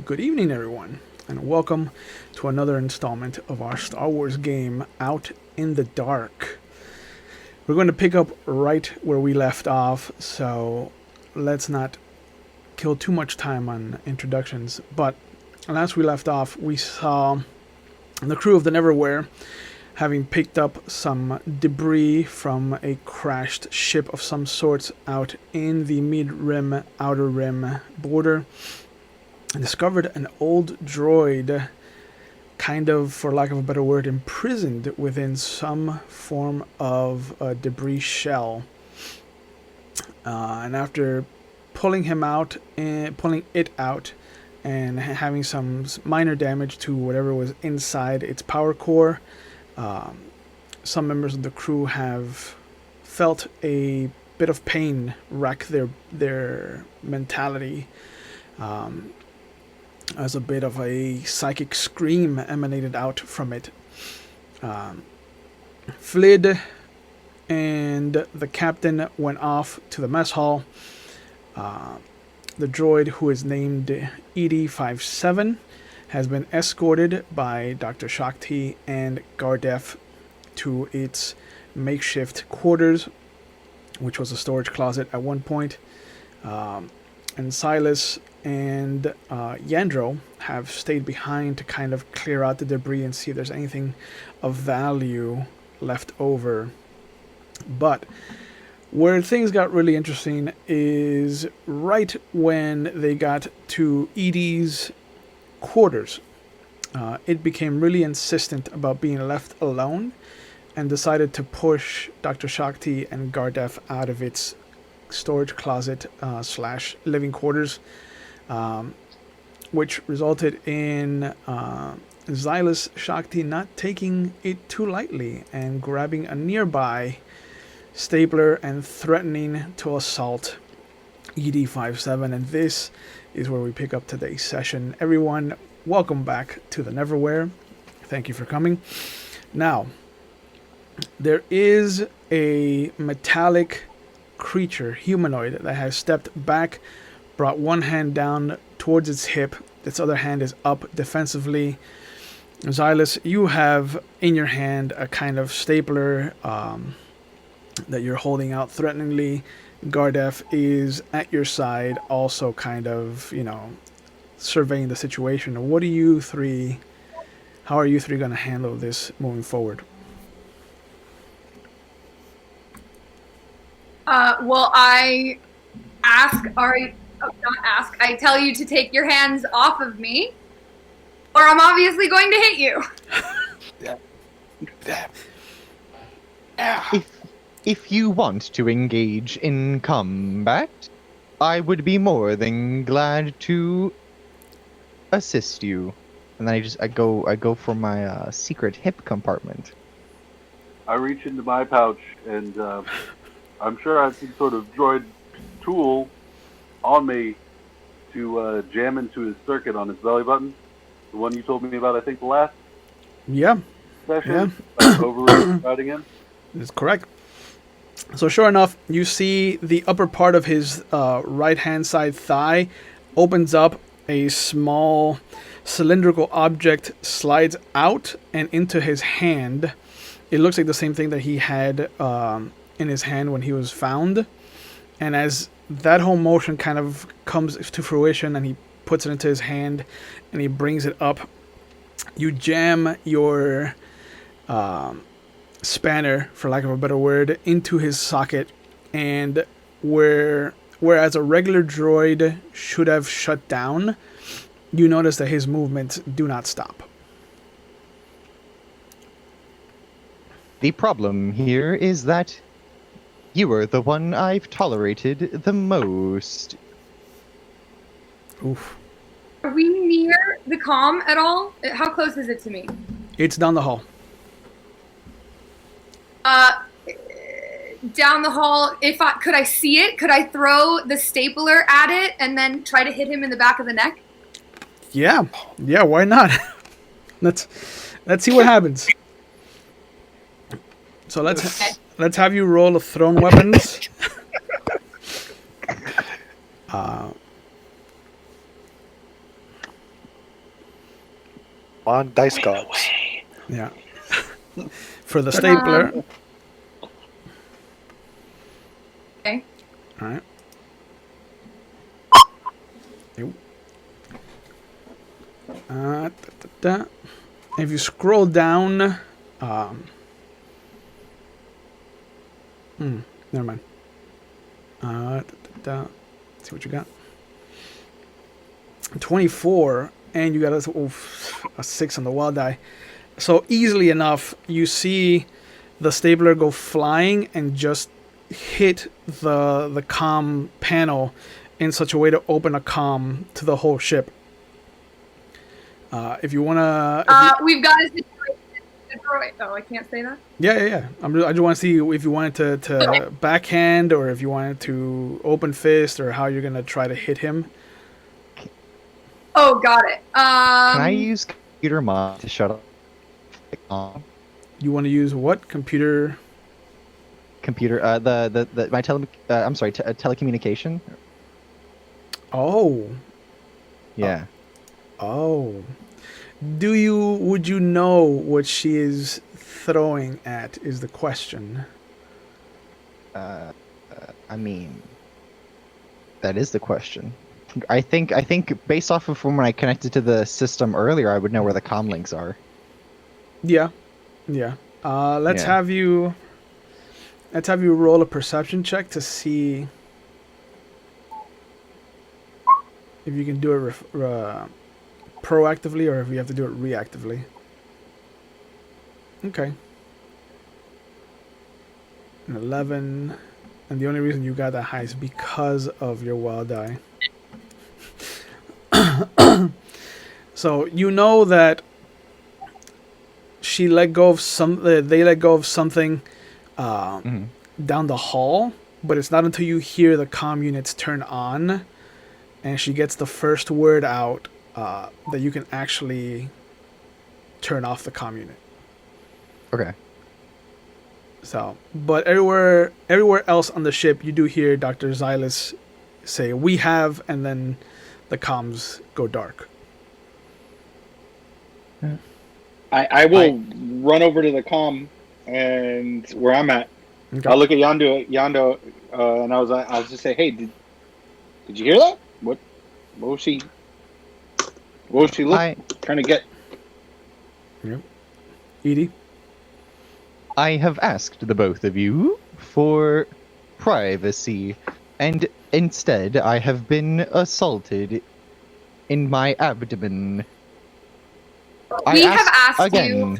good evening, everyone, and welcome to another installment of our Star Wars game, Out in the Dark. We're going to pick up right where we left off, so let's not kill too much time on introductions. But last we left off, we saw the crew of the Neverwhere having picked up some debris from a crashed ship of some sorts out in the mid-rim, outer rim border, and discovered an old droid, kind of, for lack of a better word, imprisoned within some form of a debris shell. And after pulling it out, and having some minor damage to whatever was inside its power core, some members of the crew have felt a bit of pain wreck their mentality, as a bit of a psychic scream emanated out from it. Flid and the captain went off to the mess hall. The droid, who is named Ep.2, has been escorted by Dr. Shakti and Gardef to its makeshift quarters, which was a storage closet at one point. And Silas and Yandro have stayed behind to kind of clear out the debris and see if there's anything of value left over. But where things got really interesting is right when they got to Edie's quarters. It became really insistent about being left alone and decided to push Dr. Shakti and Gardef out of its storage closet slash living quarters, which resulted in Xylus Shakti not taking it too lightly and grabbing a nearby stapler and threatening to assault ED57. And this is where we pick up today's session. Everyone, welcome back to the Neverwhere. Thank you for coming. Now, there is a metallic creature, humanoid, that has stepped back, brought one hand down towards its hip, its other hand is up defensively. Xylus, you have in your hand a kind of stapler that you're holding out threateningly. Gardef is at your side, also kind of, surveying the situation. How are you three going to handle this moving forward? I I tell you to take your hands off of me, or I'm obviously going to hit you. If you want to engage in combat, I would be more than glad to assist you. And then I go for my secret hip compartment. I reach into my pouch and I'm sure I have some sort of droid tool on me to jam into his circuit on his belly button. The one you told me about, I think, the last session. Overriding him. That's correct. So sure enough, you see the upper part of his right-hand side thigh opens up. A small cylindrical object slides out and into his hand. It looks like the same thing that he had in his hand when he was found. And as that whole motion kind of comes to fruition and he puts it into his hand and he brings it up, you jam your spanner, for lack of a better word, into his socket, and whereas a regular droid should have shut down, you notice that his movements do not stop. The problem here is that you are the one I've tolerated the most. Oof. Are we near the comm at all? How close is it to me? It's down the hall. Down the hall. Could I see it? Could I throw the stapler at it and then try to hit him in the back of the neck? Yeah, why not? Let's see what happens. So let's have you roll a thrown weapons. on, dice gods. Yeah. For the stapler. Okay. All right. Yep. If you scroll down, never mind. Let's see what you got. 24, and you got a 6 on the wild die. So easily enough, you see the stapler go flying and just hit the comm panel in such a way to open a comm to the whole ship. If you wanna, We've got a situation. The droid. Oh, I can't say that. yeah. I just want to see if you wanted to backhand or if you wanted to open fist or how you're gonna try to hit him. Oh, got it. Can I use computer mod to shut off? You want to use what computer? Computer, my telecommunication. Oh. Yeah. Oh. Would you know what she is throwing at is the question. I mean, that is the question. I think based off of from when I connected to the system earlier, I would know where the comm links are. Yeah. Let's have you roll a perception check to see if you can do it proactively or if you have to do it reactively. Okay. An 11, and the only reason you got that high is because of your wild die. So you know that they let go of something down the hall, but it's not until you hear the comm units turn on and she gets the first word out that you can actually turn off the comm unit. Okay. So, but everywhere else on the ship, you do hear Dr. Xylus say, "We have," and then the comms go dark. I will run over to the comm and where I'm at. Okay. I'll look at Yando, and I'll just say, "Hey, did you hear that? What was she trying to get?" Yep. Edie? I have asked the both of you for privacy, and instead I have been assaulted in my abdomen. We have asked again.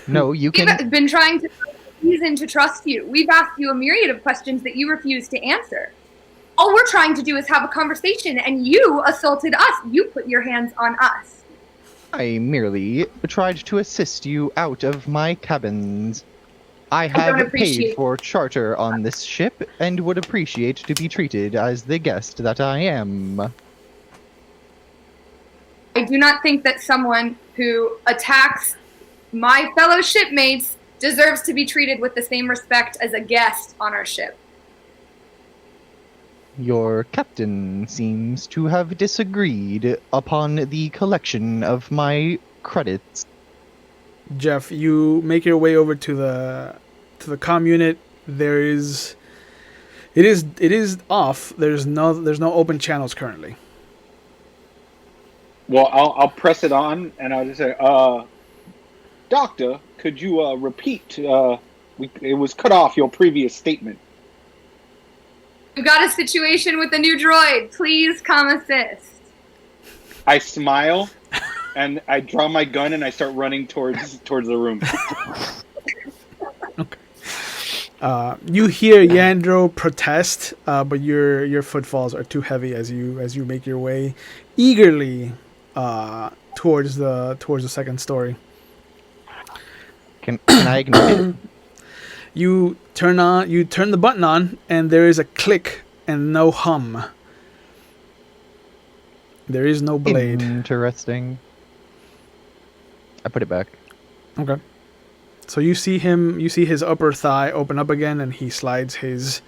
No, you can. We've been trying to reason to trust you. We've asked you a myriad of questions that you refuse to answer. All we're trying to do is have a conversation, and you assaulted us. You put your hands on us. I merely tried to assist you out of my cabins. I have paid for charter on this ship and would appreciate to be treated as the guest that I am. I do not think that someone who attacks my fellow shipmates deserves to be treated with the same respect as a guest on our ship. Your captain seems to have disagreed upon the collection of my credits. Jeff, you make your way over to the comm unit. It is off. There's no open channels currently. Well, I'll press it on, and I'll just say, "Doctor, could you repeat? It was cut off your previous statement." We've got a situation with the new droid. Please come assist. I smile, and I draw my gun, and I start running towards the room. Okay. You hear Yandro protest, but your footfalls are too heavy as you make your way eagerly towards the second story. Can I ignore it? You turn the button on, and there is a click and no hum. There is no blade. Interesting. I put it back. Okay. So you see his upper thigh open up again, and he slides his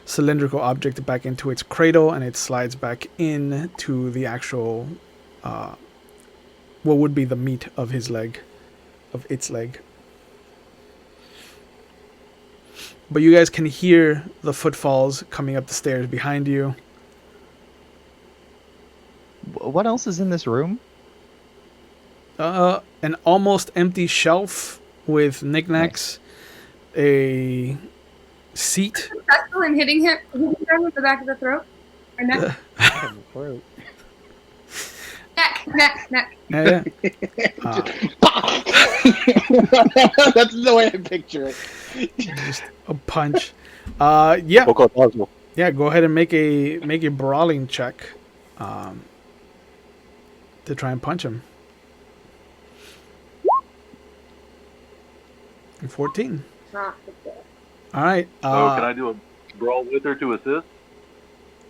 cylindrical object back into its cradle, and it slides back into the actual what would be the meat of his leg, of its leg. But you guys can hear the footfalls coming up the stairs behind you. What else is in this room? An almost empty shelf with knickknacks, a seat. Successful in hitting him with the back of the throat or neck. Neck. Yeah. That's the way I picture it. Just a punch. Yeah. Yeah. Go ahead and make a brawling check, to try and punch him. 14. Not the best. All right. So can I do a brawl with her to assist?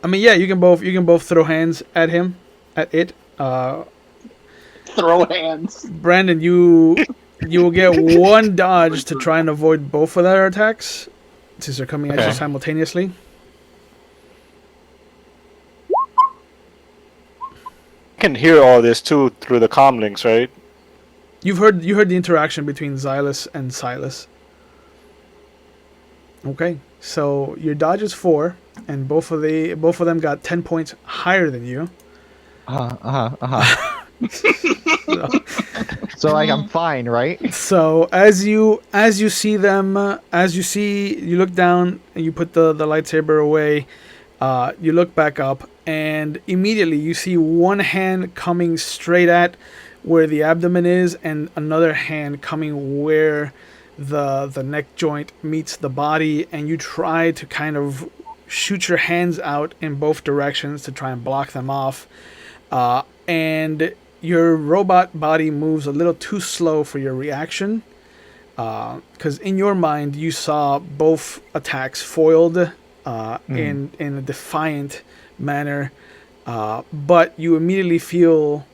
I mean, yeah, you can both throw hands at him, at it. Throw hands. Brandon, you will get one dodge to try and avoid both of their attacks, since they're coming at you simultaneously. You can hear all this too through the comm links, right? You heard the interaction between Xylus and Silas. Okay, so your dodge is 4, and both of them got 10 points higher than you. So like I'm fine, right? So as you see them, you look down and you put the lightsaber away. You look back up, and immediately you see one hand coming straight at where the abdomen is, and another hand coming where the neck joint meets the body, and you try to kind of shoot your hands out in both directions to try and block them off. And your robot body moves a little too slow for your reaction, because in your mind you saw both attacks foiled in a defiant manner, but you immediately feel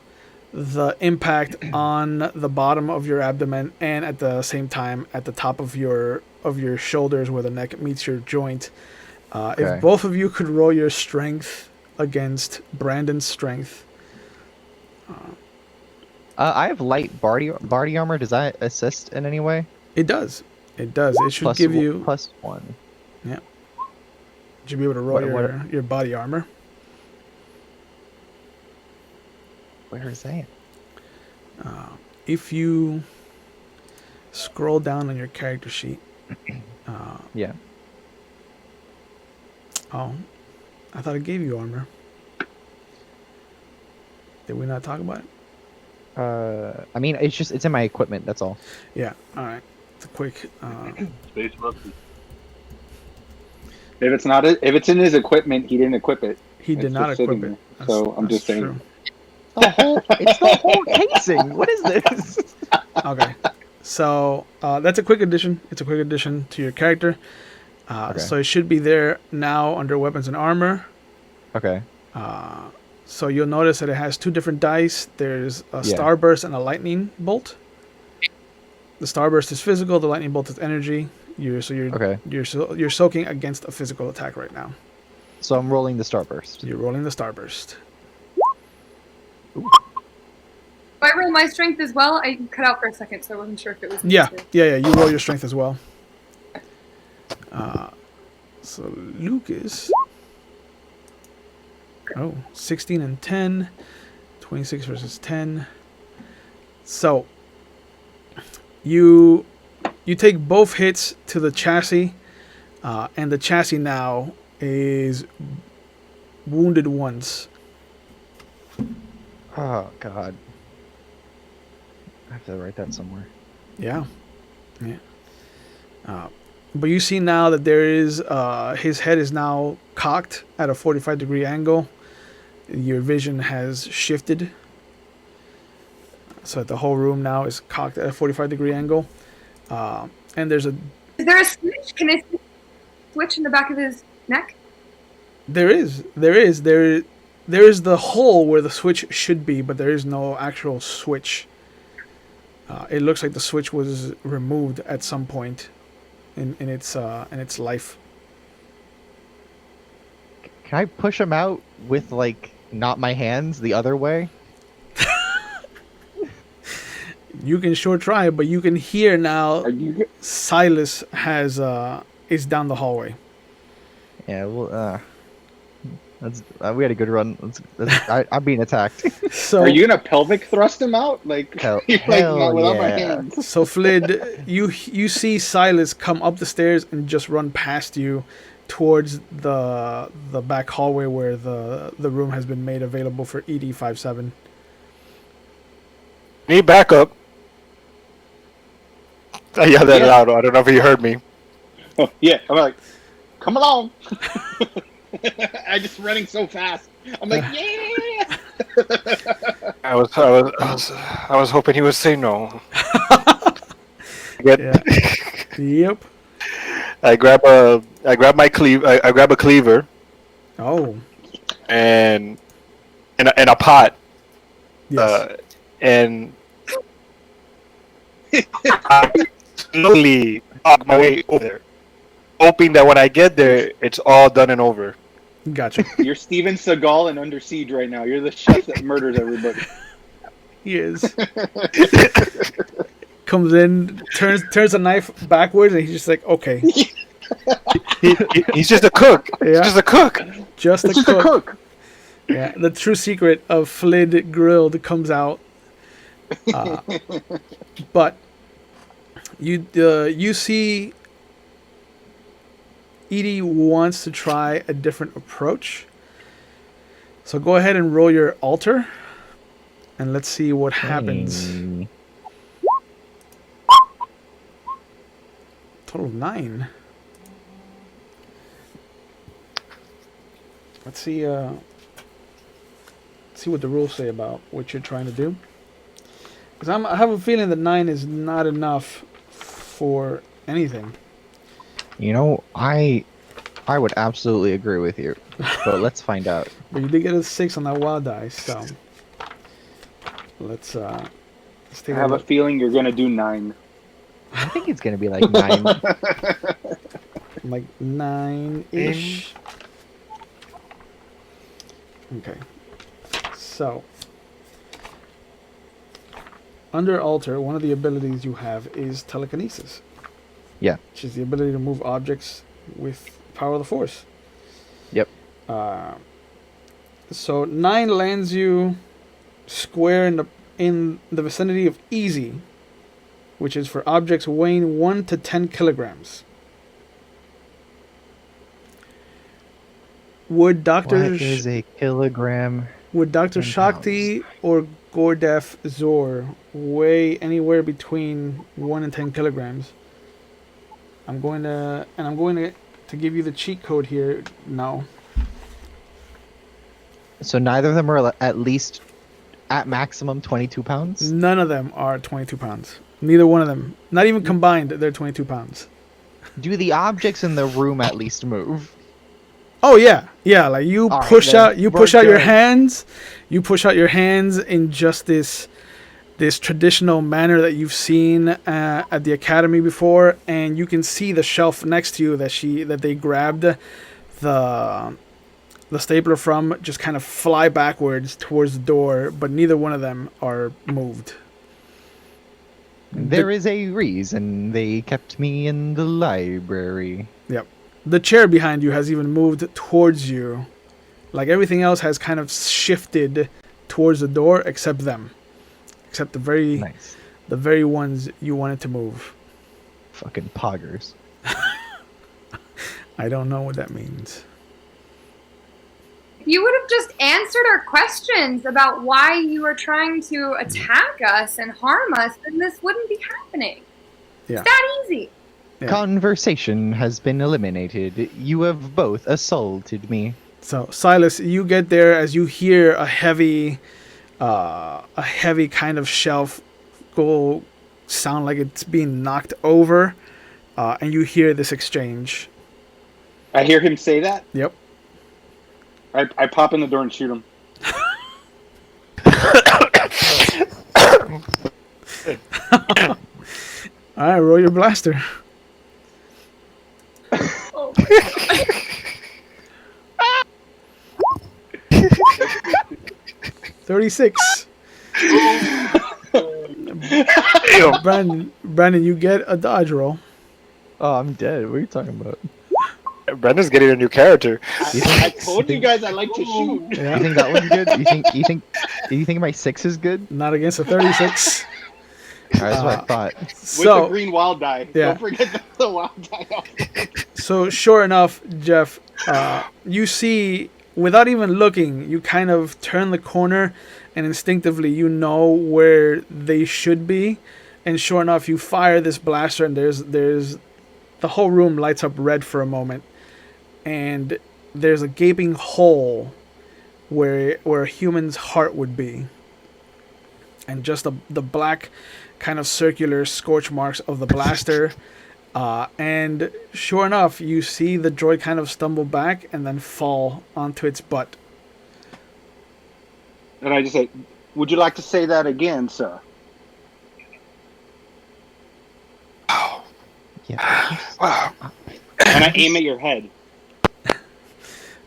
the impact on the bottom of your abdomen, and at the same time at the top of your shoulders where the neck meets your joint. If both of you could roll your strength against Brandon's strength. I have light body armor. Does that assist in any way? It does. It should give you +1. Yeah. You should be able to roll your body armor. Where is that? If you scroll down on your character sheet. Yeah. Oh, I thought it gave you armor. Did we not talk about it? I mean, it's in my equipment. That's all. Yeah. All right. It's a quick. Space rusted. If it's in his equipment, he didn't equip it. He did It's not just equip sitting it. there. So I'm just saying. True. It's the whole casing. What is this? Okay. So that's a quick addition. It's a quick addition to your character. So it should be there now under weapons and armor. Okay. So you'll notice that it has 2 different dice. There's a starburst and a lightning bolt. The starburst is physical. The lightning bolt is energy. You're soaking against a physical attack right now. So I'm rolling the starburst. You're rolling the starburst. Do I roll my strength as well? I cut out for a second, so I wasn't sure if it was. Yeah. You roll your strength as well. So Lucas. 16 and 10. 26 versus 10. So you take both hits to the chassis, and the chassis now is wounded once. Oh God. I have to write that somewhere. Yeah. But you see now that there is his head is now cocked at a 45-degree angle. Your vision has shifted, so that the whole room now is cocked at a 45-degree angle. And there's a. Is there a switch? Can I see a switch in the back of his neck? There is the hole where the switch should be, but there is no actual switch. It looks like the switch was removed at some point in its life. Can I push him out with like not my hands the other way? You can sure try, but you can hear now. Are you? Silas is down the hallway. Yeah, well, we had a good run. I'm being attacked. So Are you gonna pelvic thrust him out? Like, Hell- you're like, hell not without my yeah. hands. So Flid, you see Silas come up the stairs and just run past you towards the back hallway where the room has been made available for ED57. Need backup. I yelled that Yeah. loud. I don't know if you heard me. Oh, yeah, I'm like, come along. I'm just running so fast. I'm like, yeah. I was hoping he would say no. Yeah. Yep. I grab my cleave. I grab a cleaver Oh. and a pot. Yes. And I slowly walk my way over there, hoping that when I get there, it's all done and over. Gotcha. You're Steven Seagal and Under Siege right now. You're the chef that murders everybody. He is. Comes in, turns the knife backwards, and he's just like, okay, He's just a cook. Yeah. He's just a cook. just a It's just cook. a cook. Yeah, the true secret of Flid Grilld comes out. But you see, Edie wants to try a different approach. So go ahead and roll your altar, and let's see what happens. Hey. Total of 9. Let's see. See what the rules say about what you're trying to do. Because I have a feeling that 9 is not enough for anything. You know, I would absolutely agree with you, but let's find out. But you did get a 6 on that wild dice, so let's take I have a look. feeling you're gonna do 9. I think it's gonna be like 9. Like 9-ish. Okay. So, under altar, one of the abilities you have is telekinesis. Yeah. Which is the ability to move objects with power of the force. Yep. So 9 lands you square in the vicinity of easy, which is for objects weighing 1 to 10 kilograms. Would What is a kilogram? Would Dr. 10 Shakti or Gordef Zor weigh anywhere between 1 and 10 kilograms? I'm going to give you the cheat code here now. So neither of them are at least at maximum 22 pounds? None of them are 22 pounds. Neither one of them. Not even combined, they're 22 pounds. Do the objects in the room at least move? Oh yeah, yeah. Like you All right, push then out, you we're push out your good. hands. You push out your hands in just this traditional manner that you've seen at the academy before, and you can see the shelf next to you that they grabbed the stapler from just kind of fly backwards towards the door, but neither one of them are moved. There is a reason they kept me in the library. Yep. The chair behind you has even moved towards you. Like everything else has kind of shifted towards the door except them. Except the Nice. very ones you wanted to move. Fucking poggers. I don't know what that means. If you would have just answered our questions about why you are trying to attack us and harm us, then this wouldn't be happening. Yeah. It's that easy. Yeah. Conversation has been eliminated. You have both assaulted me. So Silas, you get there as you hear a heavy kind of shelf go sound like it's being knocked over, and you hear this exchange. I hear him say that. Yep. I pop in the door and shoot him. All right, roll your blaster. Oh my God. 36. Damn. Brandon, you get a dodge roll. Oh, I'm dead. What are you talking about? Brendan's getting a new character. I told you guys I like to shoot. Yeah, You think that one's good? You think my 6 is good? not against a 36. That's what I thought. With the So green wild die. Yeah. Don't forget the wild die. So sure enough, Jeff, you see, without even looking, you kind of turn the corner, and instinctively you know where they should be. And sure enough, you fire this blaster, and there's the whole room lights up red for a moment, and there's a gaping hole where a human's heart would be, and just the black kind of circular scorch marks of the blaster. And sure enough, you see the droid kind of stumble back and then fall onto its butt. And I just say, would you like to say that again, sir? Yeah. Wow. And I aim at your head.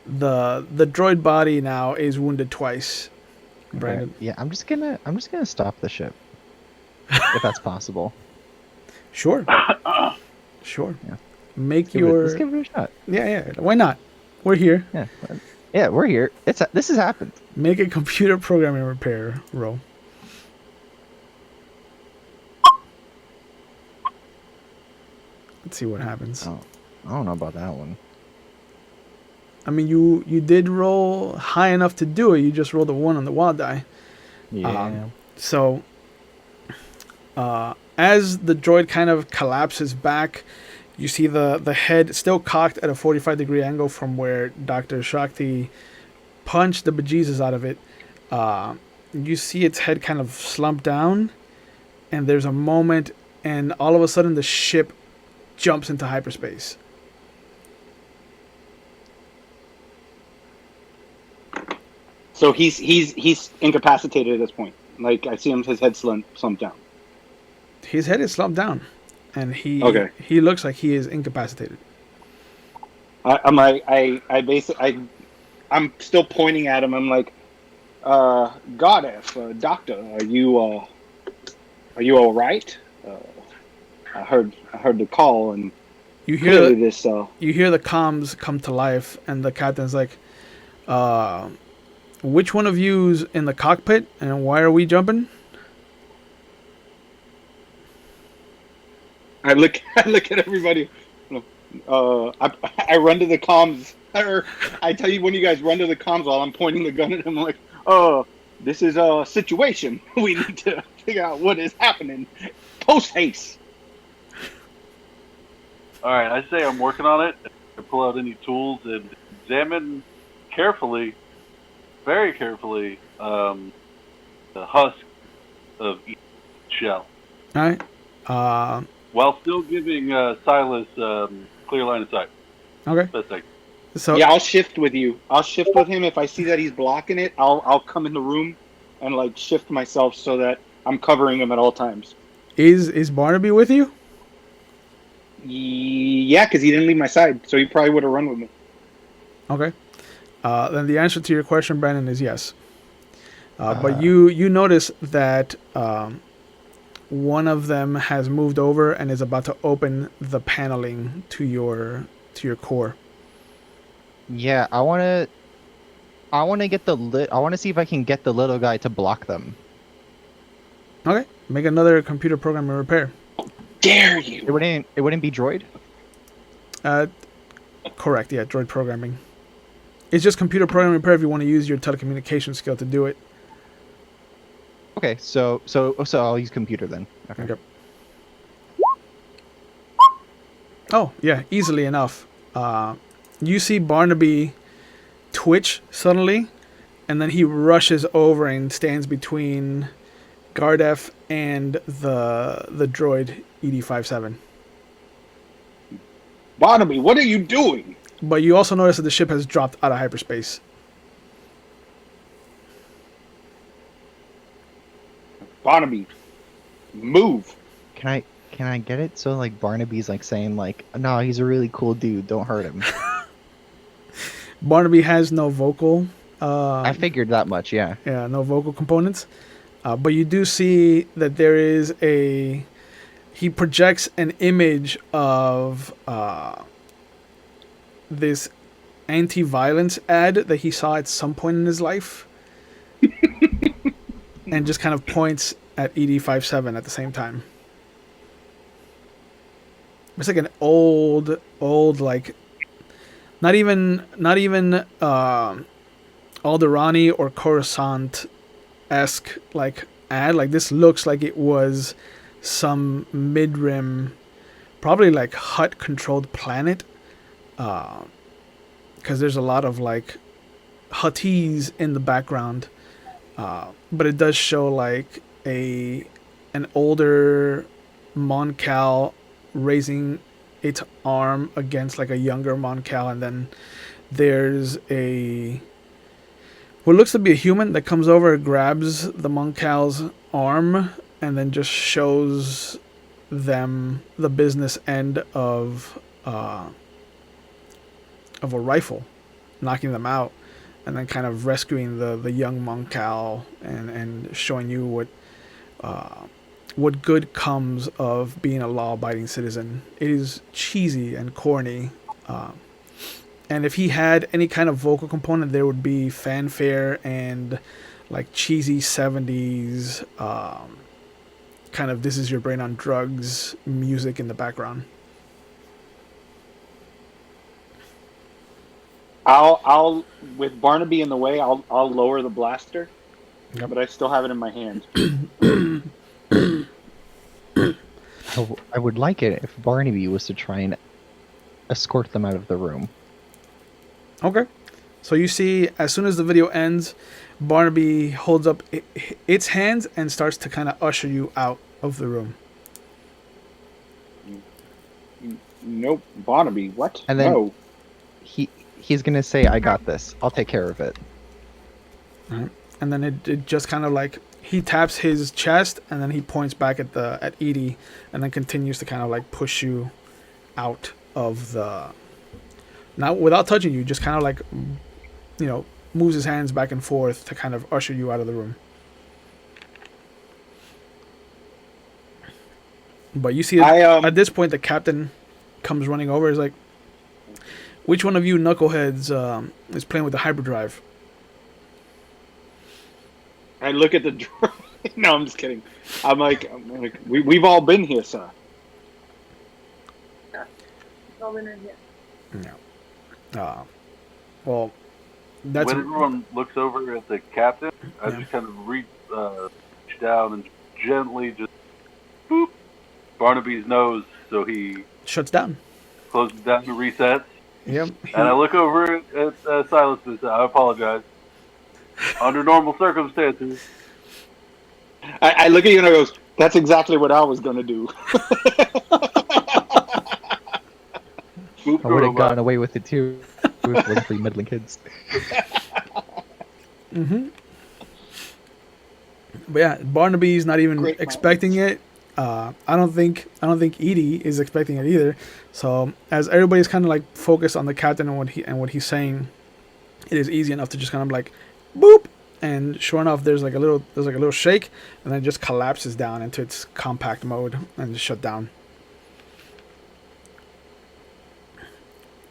The droid body now is wounded twice. Brandon. Okay. Yeah, I'm just gonna stop the ship. If that's possible. Sure. Sure. Yeah. Make Let's give your it a shot. yeah. Why not? We're here. Yeah. Yeah, we're here. This has happened. Make a computer programming repair roll. Let's see what happens. Oh, I don't know about that one. I mean, you did roll high enough to do it. You just rolled a 1 on the wild die. Yeah. So, as the droid kind of collapses back, you see the head still cocked at a 45-degree angle from where Dr. Shakti punched the bejesus out of it. You see its head kind of slump down, and there's a moment, and all of a sudden the ship jumps into hyperspace. So he's incapacitated at this point. Like I see his head slumped down. His head is slumped down, and he looks like he is incapacitated. I'm still pointing at him. I'm like, Goddess, doctor, are you all right? I heard the call, and You hear clearly this. You hear the comms come to life, and the captain's like, which one of you's in the cockpit, and why are we jumping? I look at everybody. I run to the comms. Or I tell you when you guys run to the comms while I'm pointing the gun at him. I'm like, this is a situation. We need to figure out what is happening. Post haste. All right, I say I'm working on it. I pull out any tools and examine carefully, very carefully, the husk of each shell. All right. While still giving Silas clear line of sight. Okay. Best I can. So Yeah, I'll shift with you. I'll shift with him. If I see that he's blocking it, I'll come in the room and like shift myself so that I'm covering him at all times. is Barnaby with you? Yeah, because he didn't leave my side, so he probably would have run with me. Okay. Then the answer to your question, Brandon, is yes. But you notice that one of them has moved over and is about to open the paneling to your core. Yeah, I wanna get the I wanna see if I can get the little guy to block them. Okay. Make another computer programming repair. Dare you? It wouldn't be droid? Correct. Yeah, droid programming. It's just computer programming repair if you want to use your telecommunication skill to do it. Okay, so I'll use computer then. Okay. Okay. Oh, yeah, easily enough. You see Barnaby twitch suddenly, and then he rushes over and stands between Gardef and the droid ED-57. Barnaby, what are you doing? But you also notice that the ship has dropped out of hyperspace. Barnaby, move. Can I get it so like Barnaby's like saying like, no, he's a really cool dude, don't hurt him. Barnaby has no vocal. I figured that much, yeah. Yeah, no vocal components. But you do see that there is a. He projects an image of this anti-violence ad that he saw at some point in his life, and just kind of points at ED57 at the same time. It's like an old, like not even Alderani or Coruscant esque like ad. Like this looks like it was some mid-rim, probably like Hut controlled planet, because there's a lot of like Hutties in the background, but it does show like an older Mon Cal raising its arm against like a younger Mon Cal, and then there's a what looks to be a human that comes over, grabs the Mon Cal's arm, and then just shows them the business end of a rifle, knocking them out, and then kind of rescuing the young Mon Cal and showing you what good comes of being a law-abiding citizen. It is cheesy and corny, and if he had any kind of vocal component, there would be fanfare and like cheesy 70s kind of "This Is Your Brain on Drugs" music in the background. I'll with Barnaby in the way, I'll lower the blaster, Yep. but I still have it in my hand. I would like it if Barnaby was to try and escort them out of the room. Okay. So you see, as soon as the video ends, Barnaby holds up its hands and starts to kind of usher you out of the room. Nope, Barnaby. What? And then- No. He's gonna say, "I got this. I'll take care of it." And then it just kind of like he taps his chest and then he points back at Edie and then continues to kind of like push you out of the, not without touching you, just kind of like, you know, moves his hands back and forth to kind of usher you out of the room. But you see at this point the captain comes running over. Is like, which one of you knuckleheads is playing with the hyperdrive? I look at the droid. No, I'm just kidding. I'm like we've all been here, sir. All in here. Yeah. Well, that's when everyone looks over at the captain, I Yeah. just kind of reach down and gently just boop Barnaby's nose, so he shuts down. closes down and resets. Yep. And I look over at Silas and say, "I apologize. Under normal circumstances." I look at you and I goes, "That's exactly what I was gonna do." Boop I the would have robot. gotten away with it too. With the 3 middling kids. Mm-hmm. But yeah, Barnaby's not even Great expecting it. I don't think Edie is expecting it either. So as everybody's kind of like focused on the captain and what he's saying, it is easy enough to just kind of like boop, and sure enough, there's like a little shake, and then it just collapses down into its compact mode and just shut down.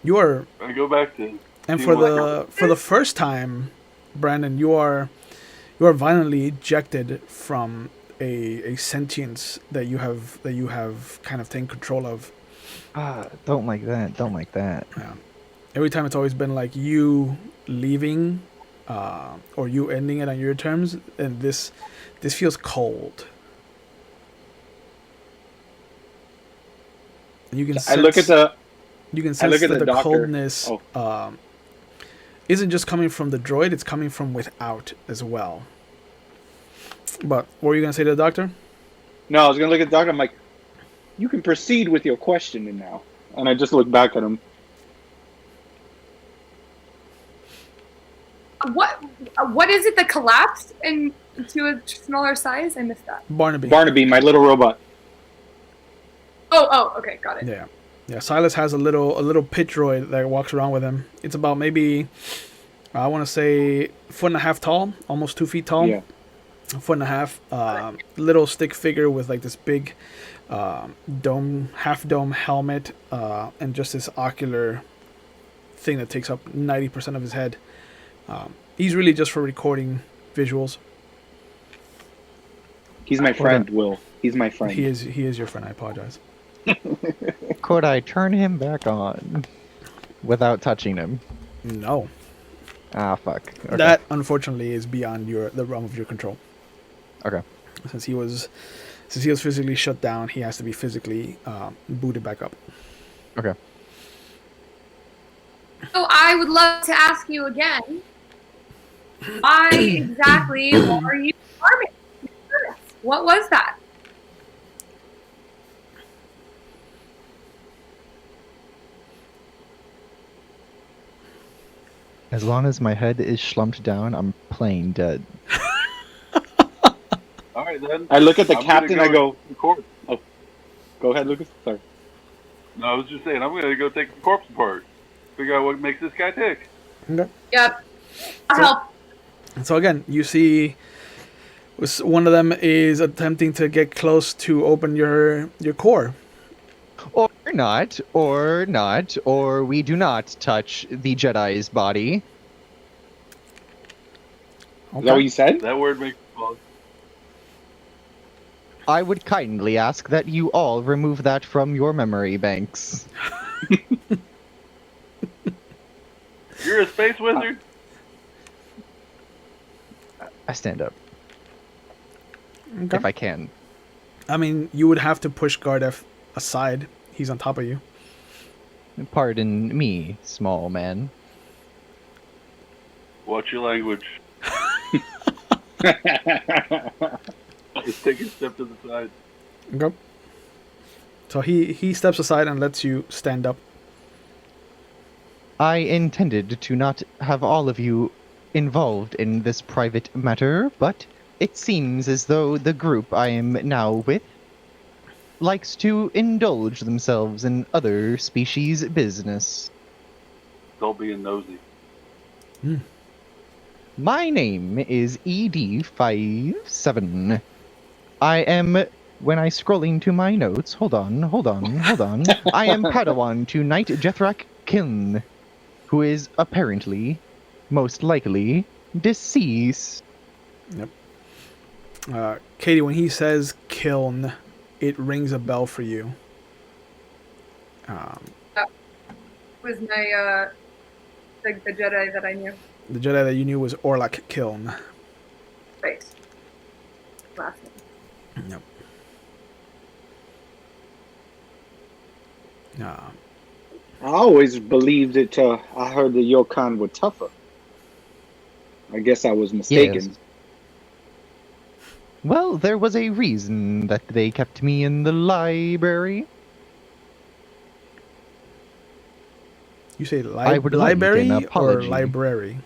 You are, I go back to and see for what- the first time, Brandon, you are violently ejected from a sentience that you have kind of taken control of. Don't like that. Don't like that. Yeah. Every time it's always been like you leaving, or you ending it on your terms, and this feels cold. And you can sense, I look at the. you can I sense look at that the the doctor. coldness Oh. isn't just coming from the droid; it's coming from without as well. But what were you gonna say to the doctor? No, I was gonna look at the doctor. I'm like, "You can proceed with your questioning now." And I just look back at him. What is it that collapsed into a smaller size? I missed that. Barnaby, my little robot. Oh, okay, got it. Yeah. Silas has a little pit droid that walks around with him. It's about maybe, I want to say, 1.5 feet tall, almost 2 feet tall. Yeah. foot and a half. Little stick figure with like this big half dome helmet, and just this ocular thing that takes up 90% of his head. He's really just for recording visuals. He's my friend, Will. He's my friend. He is your friend. I apologize. Could I turn him back on without touching him? No, Ah, fuck. Okay. that unfortunately is beyond the realm of your control. Okay. Since he was physically shut down, he has to be physically booted back up. Okay. So I would love to ask you again, why exactly are you farming? What was that? As long as my head is slumped down, I'm plain dead. All right, then. I look at the I'm captain. gonna I go, take the corpse. "Oh, go ahead, Lucas." Sorry. No, I was just saying, I'm going to go take the corpse apart. Figure out what makes this guy tick. Okay. Yep. I'll So- help. So again, you see, one of them is attempting to get close to open your core. Or not, or we do not touch the Jedi's body. Is that what you said? That word makes well, I would kindly ask that you all remove that from your memory banks. you're a space wizard? I stand up, Okay. if I can. I mean, you would have to push Gardef aside. He's on top of you. Pardon me, small man. Watch your language. Just take a step to the side. Okay. So he steps aside and lets you stand up. I intended to not have all of you involved in this private matter, but it seems as though the group I am now with likes to indulge themselves in other species' business. Don't be a nosy. My name is ED57. I am, when I scrolling to my notes, hold on. I am Padawan to Knight Jethrak Kiln, who is apparently, most likely, deceased. Katie, when he says kiln, it rings a bell for you. Was my the Jedi that I knew. The Jedi that you knew was Orlak Kiln. Right. Last name. Yep. I always believed that I heard the Yokan were tougher. I guess I was mistaken. Yes. Well, there was a reason that they kept me in the library. You say I would like library an or apology. library?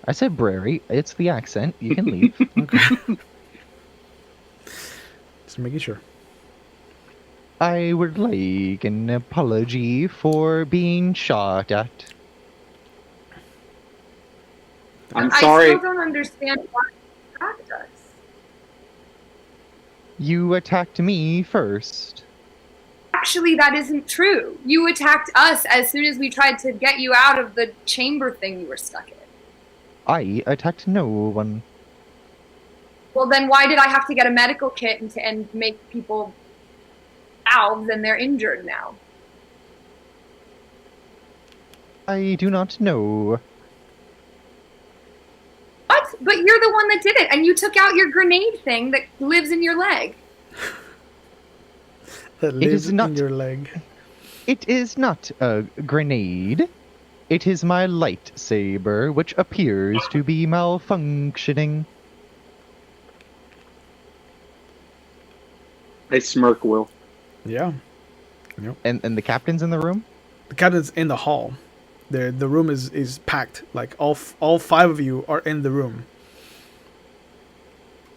I said brary. It's the accent. You can leave. Okay. Just making sure. I would like an apology for being shot at. I'm I sorry. still don't understand why you attacked us. You attacked me first. Actually, that isn't true. You attacked us as soon as we tried to get you out of the chamber thing you were stuck in. I attacked no one. Well, then why did I have to get a medical kit and make people valves and they're injured now? I do not know. What? But you're the one that did it, and you took out your grenade thing that lives in your leg. That It is lives not- in your leg. It is not a grenade. It is my lightsaber, which appears to be malfunctioning. I smirk, Will. Yeah. And the captain's in the room? The captain's in the hall. The room is packed. Like all five of you are in the room.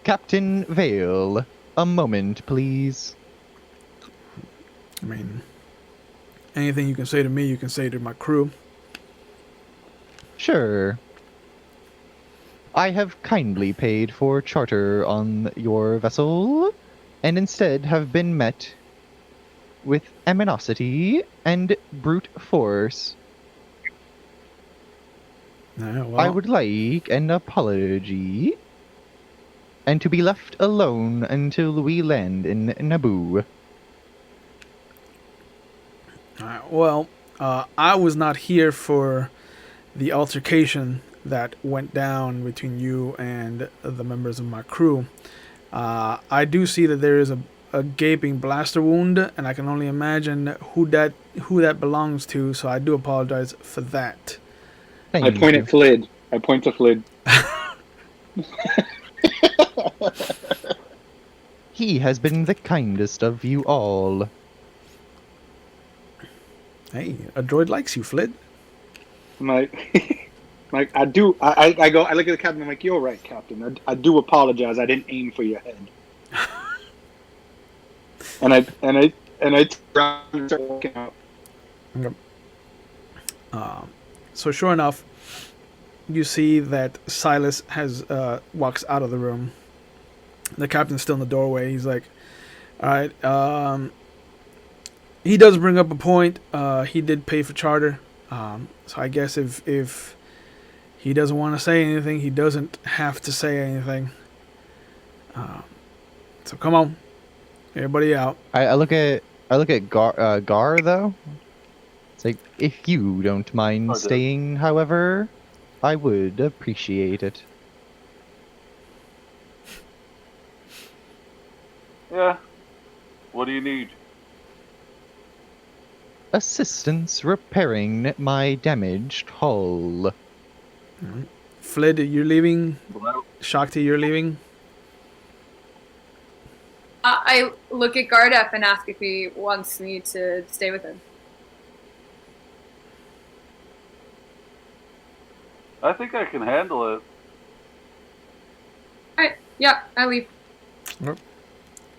Captain Vale, a moment, please. I mean, anything you can say to me, you can say to my crew. Sure. I have kindly paid for charter on your vessel, and instead have been met with aminosity and brute force. Yeah, well, I would like an apology, and to be left alone until we land in Naboo. I was not here for the altercation that went down between you and the members of my crew. I do see that there is a gaping blaster wound, and I can only imagine who that belongs to. So I do apologize for that. Thank I point you. at Flid. I point to Flid. He has been the kindest of you all. Hey, a droid likes you, Flid. I'm like, like I do. I go. I look at the captain. I'm like, you're right, Captain. I do apologize. I didn't aim for your head. and I turn around and start walking out. Okay. So sure enough, you see that Silas has walks out of the room. The captain's still in the doorway. He's like, "All right." He does bring up a point. He did pay for charter, so I guess if he doesn't want to say anything, he doesn't have to say anything. So come on, everybody out. I look at Gar though. It's like, if you don't mind Gar does. staying, however, I would appreciate it. Yeah. What do you need? Assistance repairing my damaged hull. Flid, you're leaving. Well, Shakti, you're leaving. I look at Gardef and ask if he wants me to stay with him. I think I can handle it. Alright, yeah, I leave.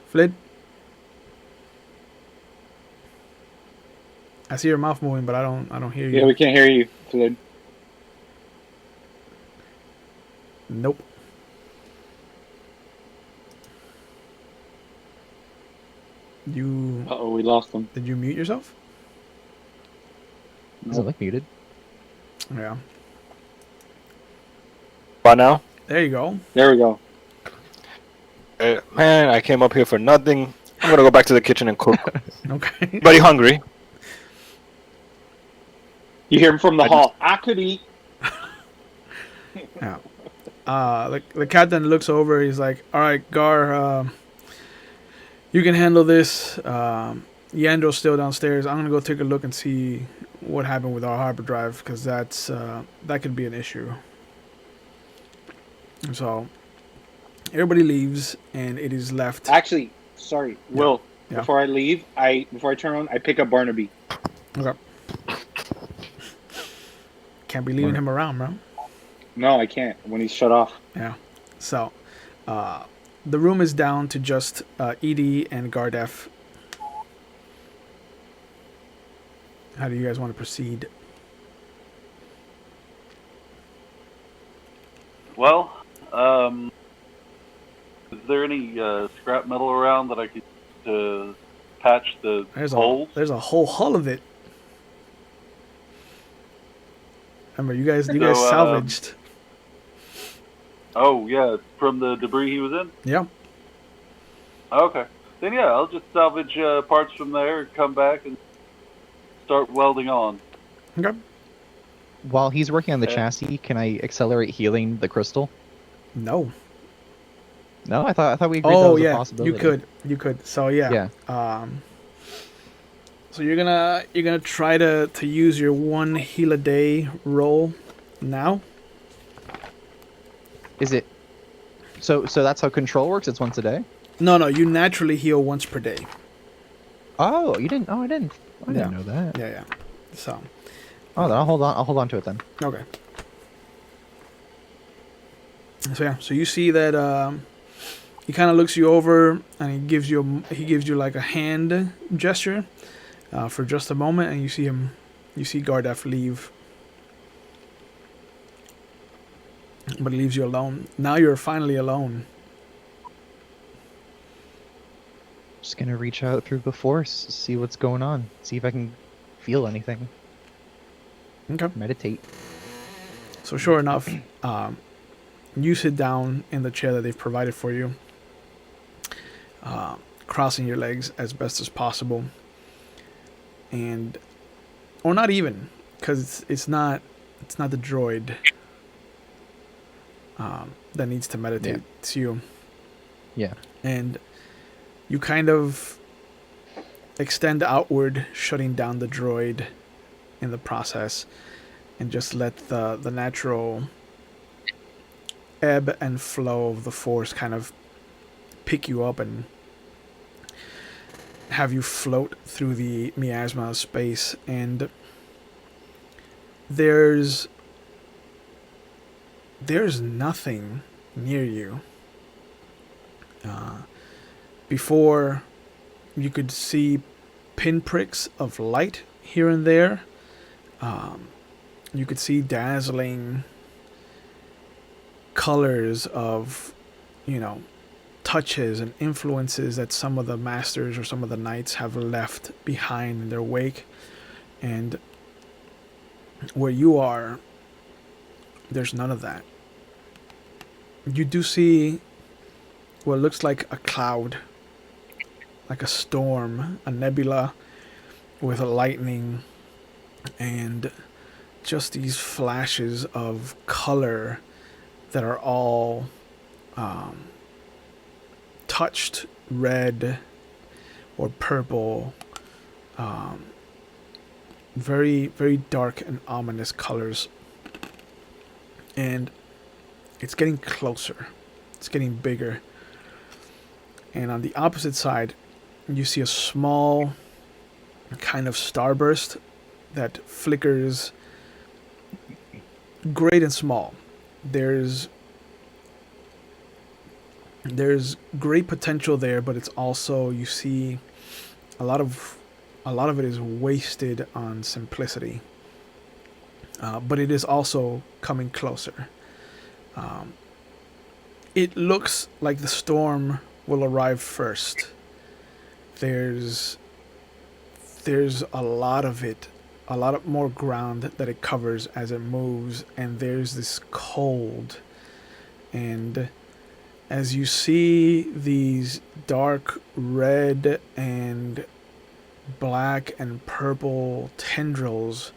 Flid. I see your mouth moving, but I don't hear you. Yeah, we can't hear you, Flid. Nope. You Uh-oh, we lost him. did you mute yourself? Doesn't look muted. Yeah. By now? There you go. There we go. Man, I came up here for nothing. I'm gonna go back to the kitchen and cook. Okay. Anybody hungry? You hear him from the I hall. I could eat. Yeah. The captain looks over. He's like, "All right, Gar, you can handle this. Yandro's still downstairs. I'm gonna go take a look and see what happened with our harbor drive, because that could be an issue." So everybody leaves, and it is left. Actually, sorry, Will. Yeah. Before I leave, before I turn on, I pick up Barnaby. Okay. Can't be leaving him around, bro. No, I can't. When he's shut off. Yeah. So, the room is down to just Edie and Gardef. How do you guys want to proceed? Well, is there any scrap metal around that I could patch the holes? There's a whole hull of it. Remember, you guys So, salvaged. Oh, yeah, from the debris he was in? Yeah. Okay. Then, yeah, I'll just salvage parts from there and come back and start welding on. Okay. While he's working on the Yeah. chassis, can I accelerate healing the crystal? No. No, I thought we agreed that Oh was a yeah, possibility. you could. So yeah. Yeah. So you're gonna try to use your one heal a day roll now. Is it? So that's how control works. It's once a day. No, you naturally heal once per day. Oh, you didn't. Oh, I didn't. I Yeah. didn't know that. Yeah. So Oh, then I'll hold on. I'll hold on to it then. okay. So yeah, so you see that he kind of looks you over and he gives you like a hand gesture for just a moment, and you see Gardef leave. but it leaves you alone. Now you're finally alone. Just gonna reach out through the force, see what's going on, see if I can feel anything. Okay. Meditate. So sure enough, you sit down in the chair that they've provided for you, crossing your legs as best as possible, and or not even, because it's not the droid that needs to meditate. Yeah. It's you, Yeah. and you kind of extend outward, shutting down the droid in the process, and just let the natural ebb and flow of the force kind of pick you up and have you float through the miasma of space. And there's nothing near you. Before, you could see pinpricks of light here and there. You could see dazzling colors of, touches and influences that some of the masters or some of the knights have left behind in their wake. And where you are, there's none of that. You do see what looks like a cloud, like a storm, a nebula with a lightning and just these flashes of color that are all touched red or purple, very, very dark and ominous colors. And it's getting closer. It's getting bigger. And on the opposite side, you see a small kind of starburst that flickers great and small. There's great potential there, but it's also, you see, a lot of it is wasted on simplicity. But it is also coming closer. It looks like the storm will arrive first. There's a lot of it, a lot of more ground that it covers as it moves, and there's this cold. And as you see these dark red and black and purple tendrils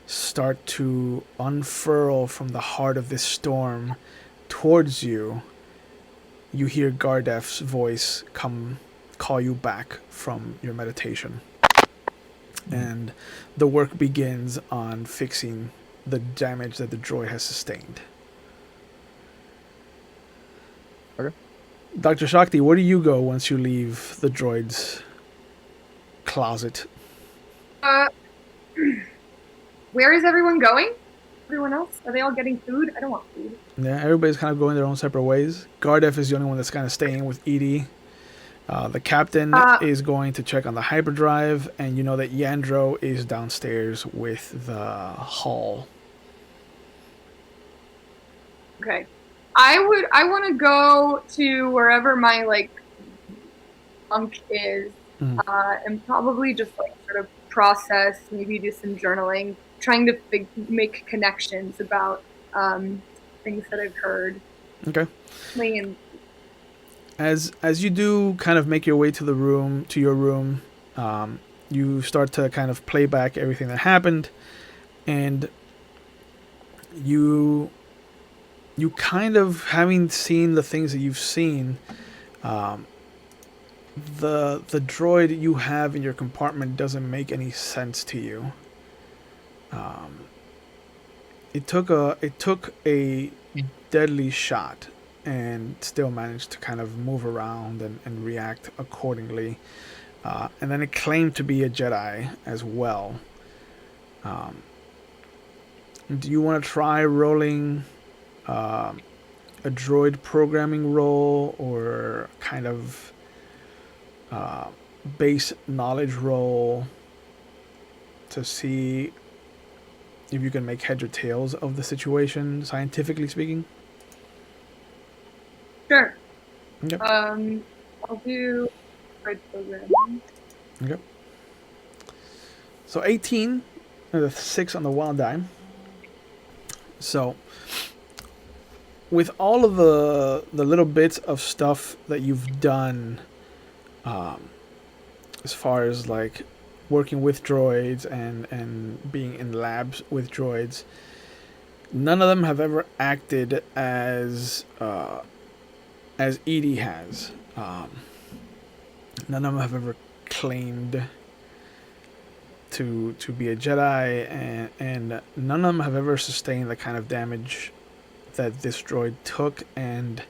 start to unfurl from the heart of this storm towards you, you hear Gardef's voice call you back from your meditation. And the work begins on fixing the damage that the droid has sustained. Okay. Dr. Shakti, where do you go once you leave the droid's closet? Where is everyone going? Everyone else? Are they all getting food? I don't want food. Yeah, everybody's kind of going their own separate ways. Gardef is the only one that's kind of staying with Edie. The captain is going to check on the hyperdrive, and you know that Yandro is downstairs with the hull. Okay. I want to go to wherever my bunk is, and probably just sort of process, maybe do some journaling, trying to make connections about things that I've heard. Okay. And As you do kind of make your way to your room, you start to kind of play back everything that happened, and you kind of, having seen the things that you've seen, the droid you have in your compartment doesn't make any sense to you. It took a deadly shot and still managed to kind of move around and react accordingly. And then it claimed to be a Jedi as well. Do you want to try rolling a droid programming roll, or kind of base knowledge roll to see if you can make heads or tails of the situation, scientifically speaking? Sure. Yep. I'll do droid programming. Okay. So 18, and a 6 on the wild die. So with all of the little bits of stuff that you've done, as far as like working with droids and being in labs with droids, none of them have ever acted as Edie has. None of them have ever claimed to be a Jedi, and none of them have ever sustained the kind of damage that this droid took, and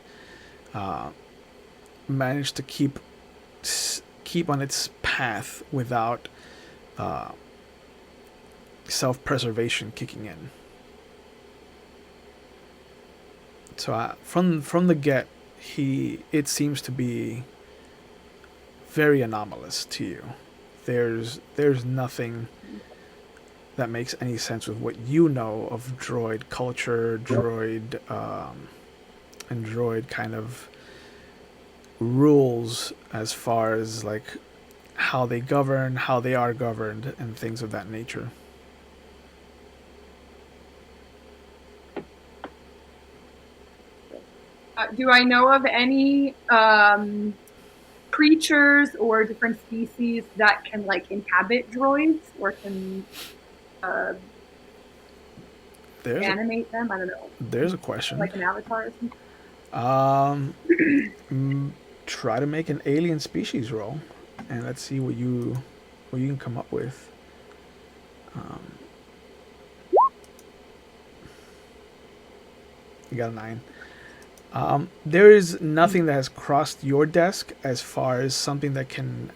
managed to keep on its path without self-preservation kicking in. So from the get, it seems to be very anomalous to you. There's nothing that makes any sense with what you know of droid culture, droid and droid kind of rules as far as like how they govern, how they are governed, and things of that nature. Do I know of any creatures or different species that can like inhabit droids or can animate them? I don't know. There's a question. Like an avatar or something? Try to make an alien species roll, and let's see what you can come up with. You got a 9. There is nothing that has crossed your desk as far as something that can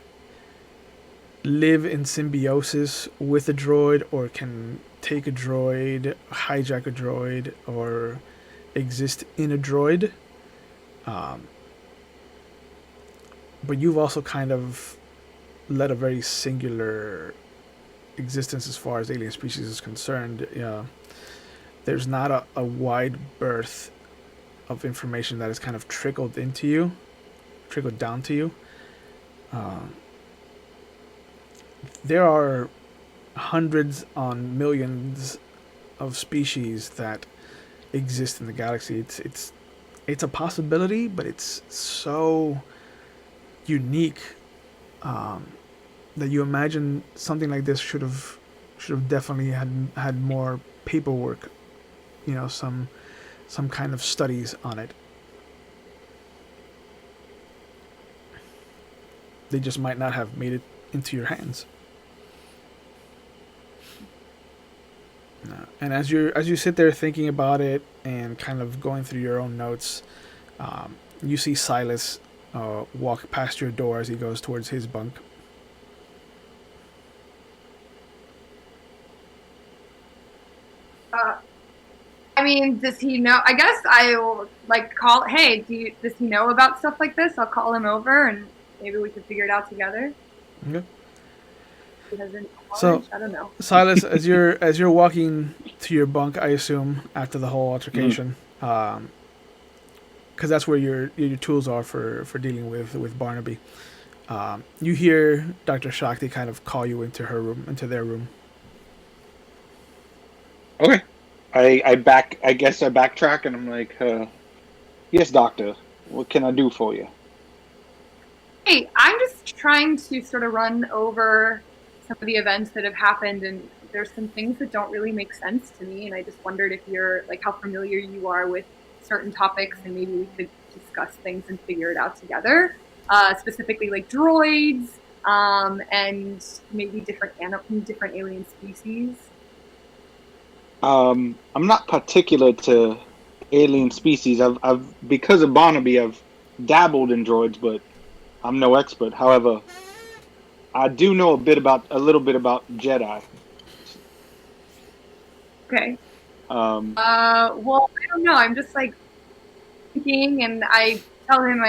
live in symbiosis with a droid, or can take a droid, hijack a droid, or exist in a droid. But you've also kind of led a very singular existence as far as alien species is concerned. There's not a wide berth of information that has kind of trickled down to you. There are hundreds on millions of species that exist in the galaxy. It's a possibility, but it's so unique that you imagine something like this should have definitely had more paperwork, some kind of studies on it. They just might not have made it into your hands. And as you sit there thinking about it and kind of going through your own notes, you see Silas walk past your door as he goes towards his bunk. I mean, does he know? I guess I'll like call. Hey, does he know about stuff like this? I'll call him over and maybe we can figure it out together. Okay. So I don't know. Silas, as you're walking to your bunk, I assume after the whole altercation, because that's where your tools are for dealing with Barnaby. You hear Dr. Shakti kind of call you into their room. Okay. I backtrack and I'm like, yes, doctor, what can I do for you? Hey, I'm just trying to sort of run over some of the events that have happened, and there's some things that don't really make sense to me, and I just wondered if you're like how familiar you are with certain topics, and maybe we could discuss things and figure it out together. Specifically like droids, and maybe different alien species. I'm not particular to alien species. I've because of Barnaby, I've dabbled in droids, but I'm no expert. However, I do know a little bit about Jedi. Okay. Well, I don't know. I'm just like thinking, and I tell him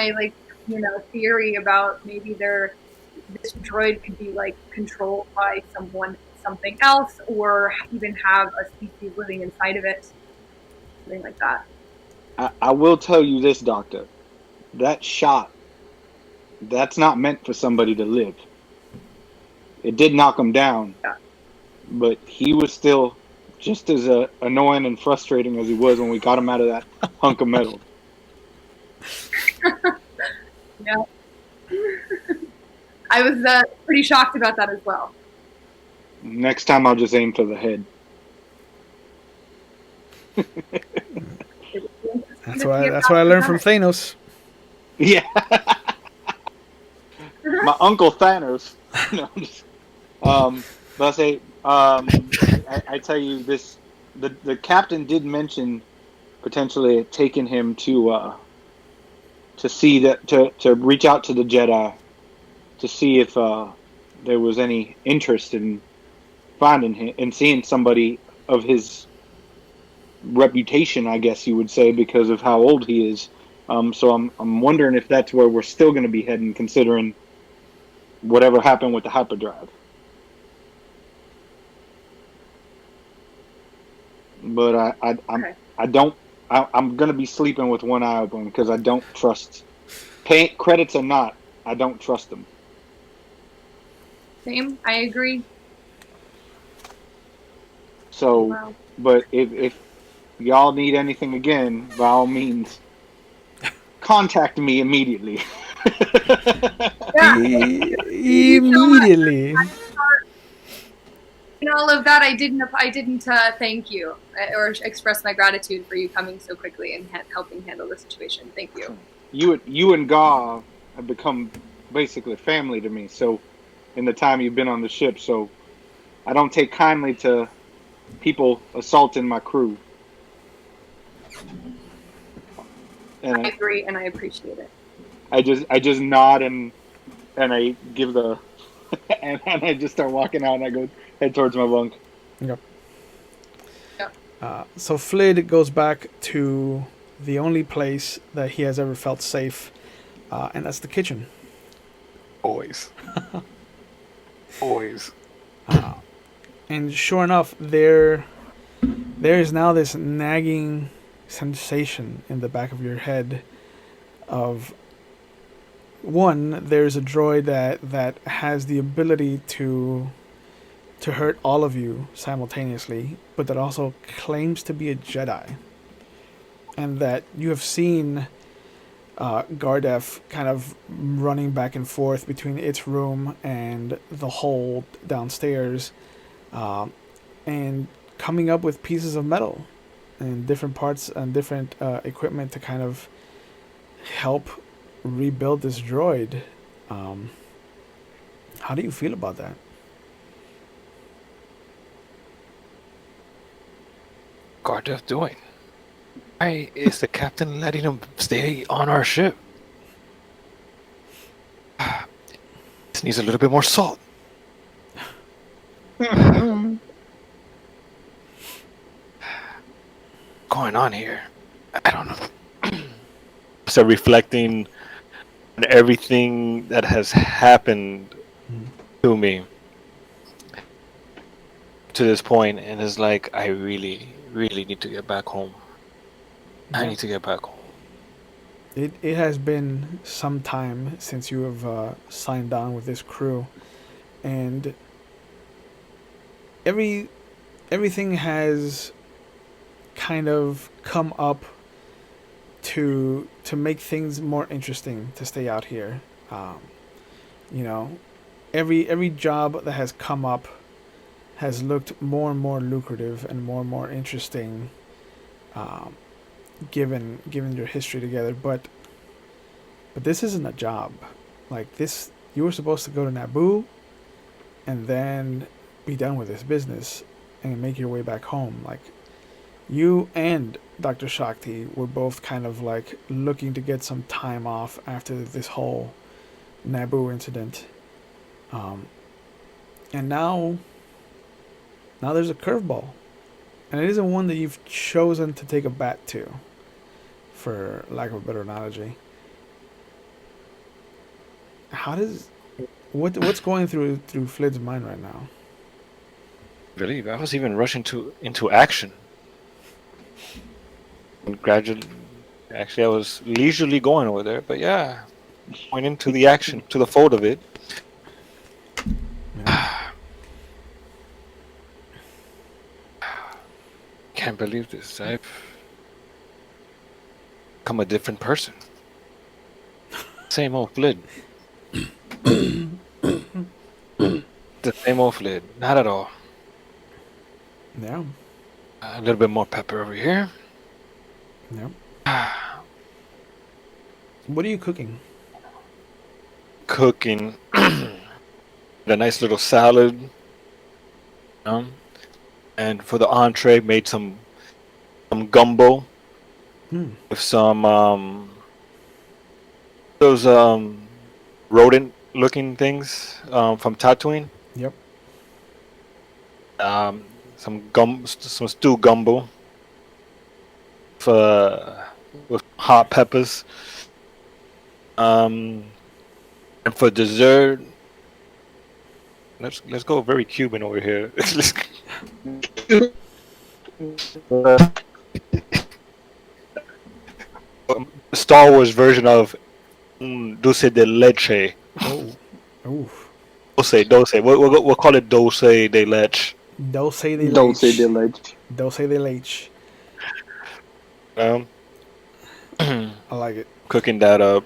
theory about maybe this droid could be like controlled by something else, or even have a species living inside of it, something like that. I will tell you this, Doctor. that shot, that's not meant for somebody to live. It did knock him down, Yeah. but he was still just as annoying and frustrating as he was when we got him out of that hunk of metal. Yeah. I was pretty shocked about that as well. Next time, I'll just aim for the head. That's what I learned from Thanos. Yeah. My uncle Thanos. No, I'm just, but I say, I tell you this: the captain did mention potentially taking him to see that to reach out to the Jedi to see if there was any interest in finding him and seeing somebody of his reputation, I guess you would say, because of how old he is. So I'm wondering if that's where we're still going to be heading, considering whatever happened with the hyperdrive. But I'm going to be sleeping with one eye open because I don't trust. Credits or not, I don't trust them. Same. I agree. So, Wow. but if y'all need anything again, by all means, contact me immediately. Yeah. Immediately. In all of that, I didn't thank you or express my gratitude for you coming so quickly and helping handle the situation. Thank you. You and Gaw have become basically family to me. So, in the time you've been on the ship, so I don't take kindly to people assaulting my crew. And I agree, and I appreciate it. I just nod and I give the and I just start walking out and I go head towards my bunk. Yep. Yep. So Flid goes back to the only place that he has ever felt safe, and that's the kitchen. Always. Always. And sure enough, there is now this nagging sensation in the back of your head of one, there's a droid that has the ability to hurt all of you simultaneously, but that also claims to be a Jedi. And that you have seen Gardef kind of running back and forth between its room and the hold downstairs, and coming up with pieces of metal and different parts and different equipment to kind of help rebuild this droid. How do you feel about that? Gardef doing? Why is the captain letting him stay on our ship? This needs a little bit more salt. Going on here? I don't know. So reflecting on everything that has happened to me to this point, and it's like I really need to get back home. I need to get back home. It has been some time since you have signed on with this crew, and everything has kind of come up to make things more interesting to stay out here. You know, every job that has come up has looked more and more lucrative and more interesting, given your history together. But this isn't a job. Like this, you were supposed to go to Naboo, and then be done with this business and make your way back home. Like you and Dr. Shakti were both kind of like looking to get some time off after this whole Naboo incident, and now there's a curveball, and it isn't one that you've chosen to take a bat to, for lack of a better analogy. What's going through Flid's mind right now? Really, I was even rushing into action. And gradually, Actually, I was leisurely going over there, but yeah, going into the action, to the fold of it. Yeah. Can't believe this. I've become a different person. Same old Flid. The same old Flid. Not at all. Yeah. A little bit more pepper over here. Yeah. What are you cooking? Cooking a nice little salad. Um, and for the entree, made some gumbo Hmm. with some those rodent looking things from Tatooine. Yep. Some stew gumbo for with hot peppers. Um, and for dessert, let's go very Cuban over here. Star Wars version of dulce de leche. Oh. Oof. Dulce. We'll call it dulce de leche. Dulce de Don't say leche. delay. Dulce de leche. Um, I like it. cooking that up.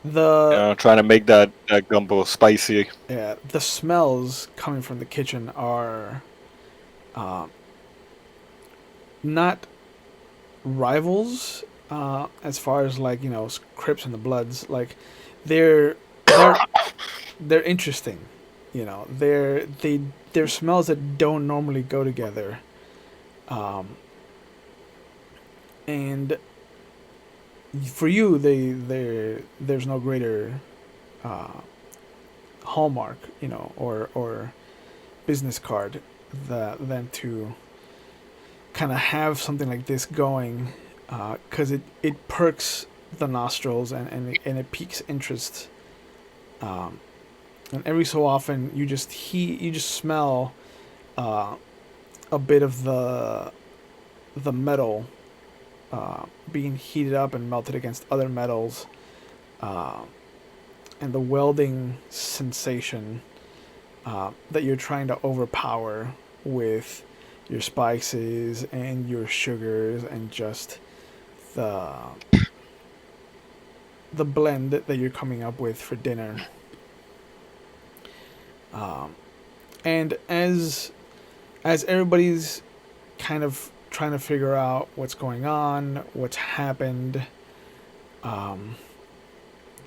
The Trying to make that gumbo spicy. Yeah, the smells coming from the kitchen are uh, not rivals as far as like Crips and the Bloods. Like they're they're interesting. They're smells that don't normally go together. Um, and for you, there's no greater uh, hallmark, or business card than to kind of have something like this going, because it perks the nostrils and it piques interest. Um, and every so often you just smell uh, a bit of the metal being heated up and melted against other metals, uh, and the welding sensation that you're trying to overpower with your spices and your sugars and just the blend that you're coming up with for dinner. And as everybody's kind of trying to figure out what's going on, what's happened,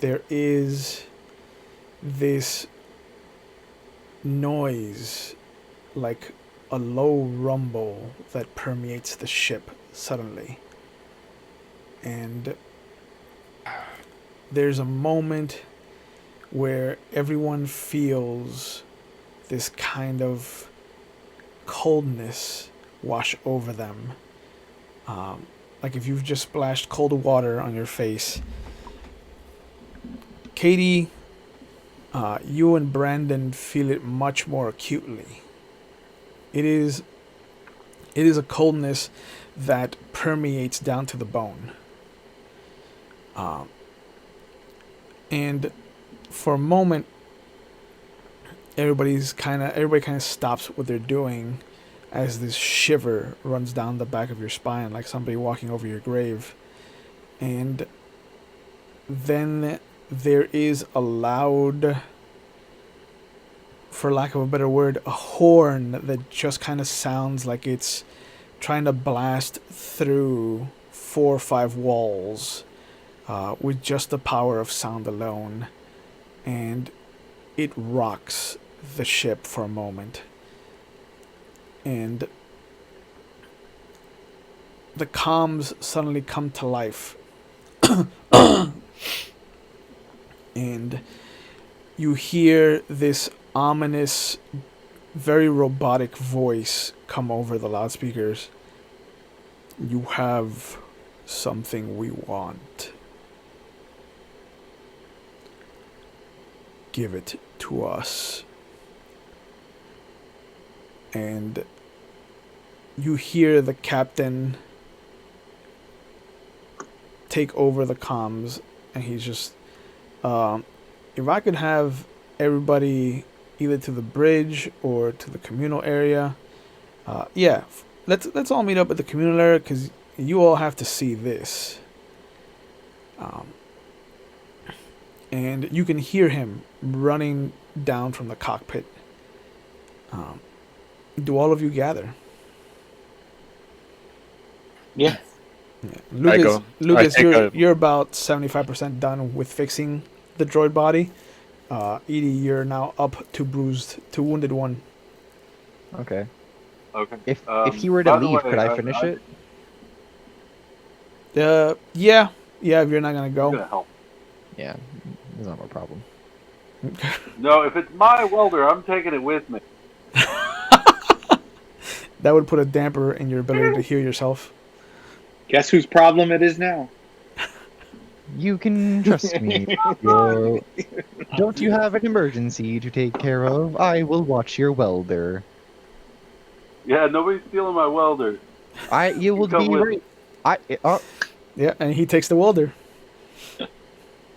there is this noise, like a low rumble that permeates the ship suddenly. And there's a moment where everyone feels this kind of coldness wash over them. Like if you've just splashed cold water on your face. Katie, you and Brandon feel it much more acutely. It is a coldness that permeates down to the bone. And for a moment, everybody kind of stops what they're doing as this shiver runs down the back of your spine like somebody walking over your grave. And then there is a loud, for lack of a better word, a horn that just kind of sounds like it's trying to blast through 4 or 5 walls with just the power of sound alone. And it rocks the ship for a moment. And the comms suddenly come to life. And you hear this ominous, very robotic voice come over the loudspeakers. You have something we want. Give it to us. And you hear the captain take over the comms, and he's just, if I could have everybody either to the bridge or to the communal area, yeah, let's all meet up at the communal area because you all have to see this. And you can hear him running down from the cockpit. Do all of you gather? Yeah. Yeah. I go. Lucas, I take you're about 75% done with fixing the droid body. Edie, you're now up to wounded one. Okay. Okay. If he were to By the leave, way, could I finish it? Yeah, if you're not gonna I'm go. gonna help. Yeah, that's not my problem. No, if it's my welder, I'm taking it with me. That would put a damper in your ability to heal yourself. Guess whose problem it is now? You can trust me. Don't you have an emergency to take care of? I will watch your welder. Yeah, nobody's stealing my welder. You will come be with right. Yeah, and he takes the welder.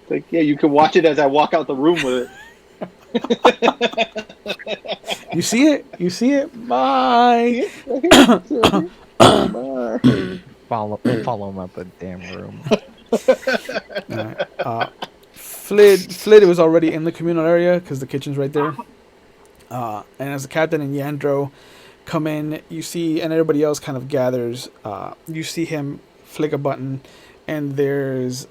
Like, yeah, you can watch it as I walk out the room with it. You see it? You see it? Bye. Follow him out the damn room. Alright. Flid was already in the communal area because the kitchen's right there. And as the captain and Yandro come in, you see, and everybody else kind of gathers. You see him flick a button, and there's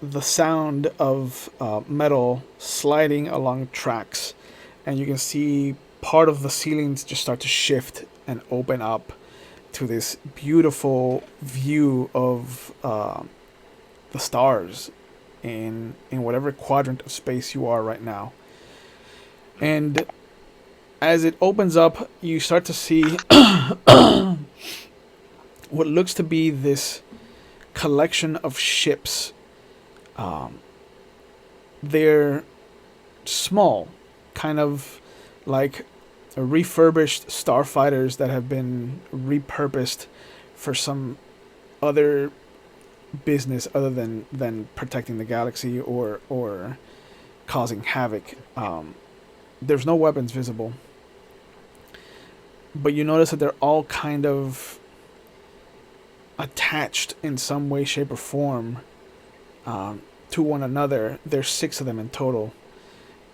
the sound of metal sliding along tracks, and you can see part of the ceilings just start to shift and open up to this beautiful view of the stars in whatever quadrant of space you are right now. And as it opens up, you start to see what looks to be this collection of ships. They're small, kind of like refurbished starfighters that have been repurposed for some other business other than protecting the galaxy or causing havoc. There's no weapons visible, but you notice that they're all kind of attached in some way, shape, or form to one another. There's 6 of them in total,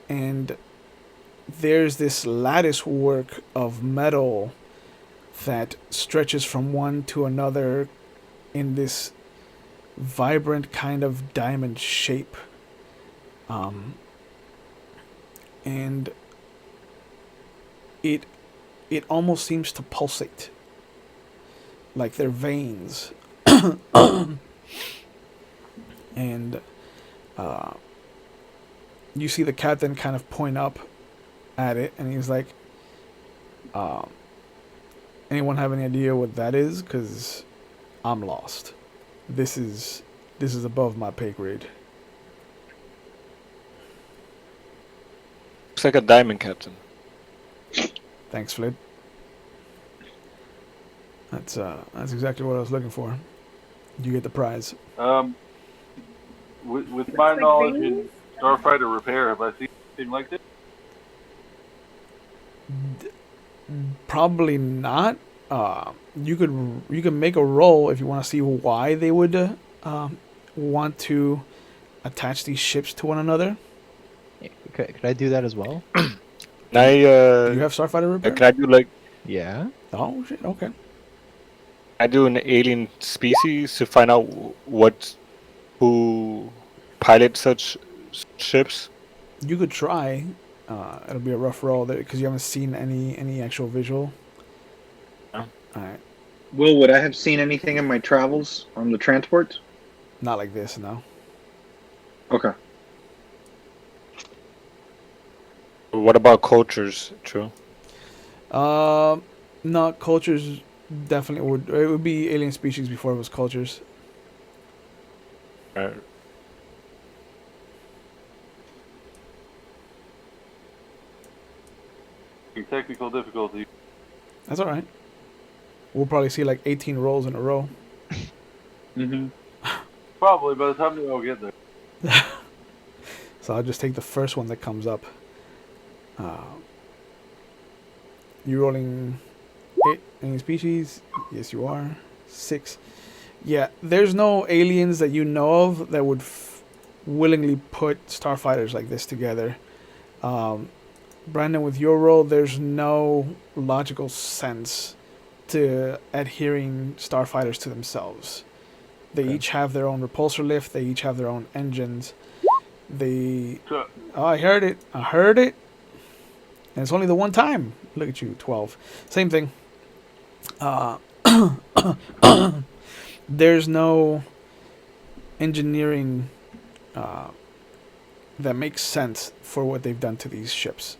and there's this lattice work of metal that stretches from one to another in this vibrant kind of diamond shape. And it almost seems to pulsate like they're veins. And you see the captain kind of point up at it, and he's like, anyone have any idea what that is? Because I'm lost. This is above my pay grade. Looks like a diamond, Captain. Thanks, Flip. That's exactly what I was looking for. You get the prize. With my knowledge in starfighter repair, have I seen anything like this? Probably not. You could make a roll if you want to see why they would want to attach these ships to one another. Could I do that as well? Can I, Do you have starfighter repair? can I do like Yeah. Oh shit! Okay. I do an alien species to find out who pilots such ships? You could try. It'll be a rough roll because you haven't seen any actual visual. No. All right. Will, would I have seen anything in my travels on the transport? Not like this, no. Okay. What about cultures? True. No, cultures definitely would. It would be alien species before it was cultures. Technical difficulty. That's all right. We'll probably see like 18 rolls in a row. Mm-hmm. Probably by the time they all get there. So I'll just take the first one that comes up. You rolling 8 alien species? Yes, you are. 6. Yeah, there's no aliens that you know of that would willingly put starfighters like this together. Brandon, with your role, there's no logical sense to adhering starfighters to themselves. They each have their own repulsor lift. They each have their own engines. So, Oh, I heard it. I heard it. And it's only the one time. Look at you, 12. Same thing. There's no engineering that makes sense for what they've done to these ships.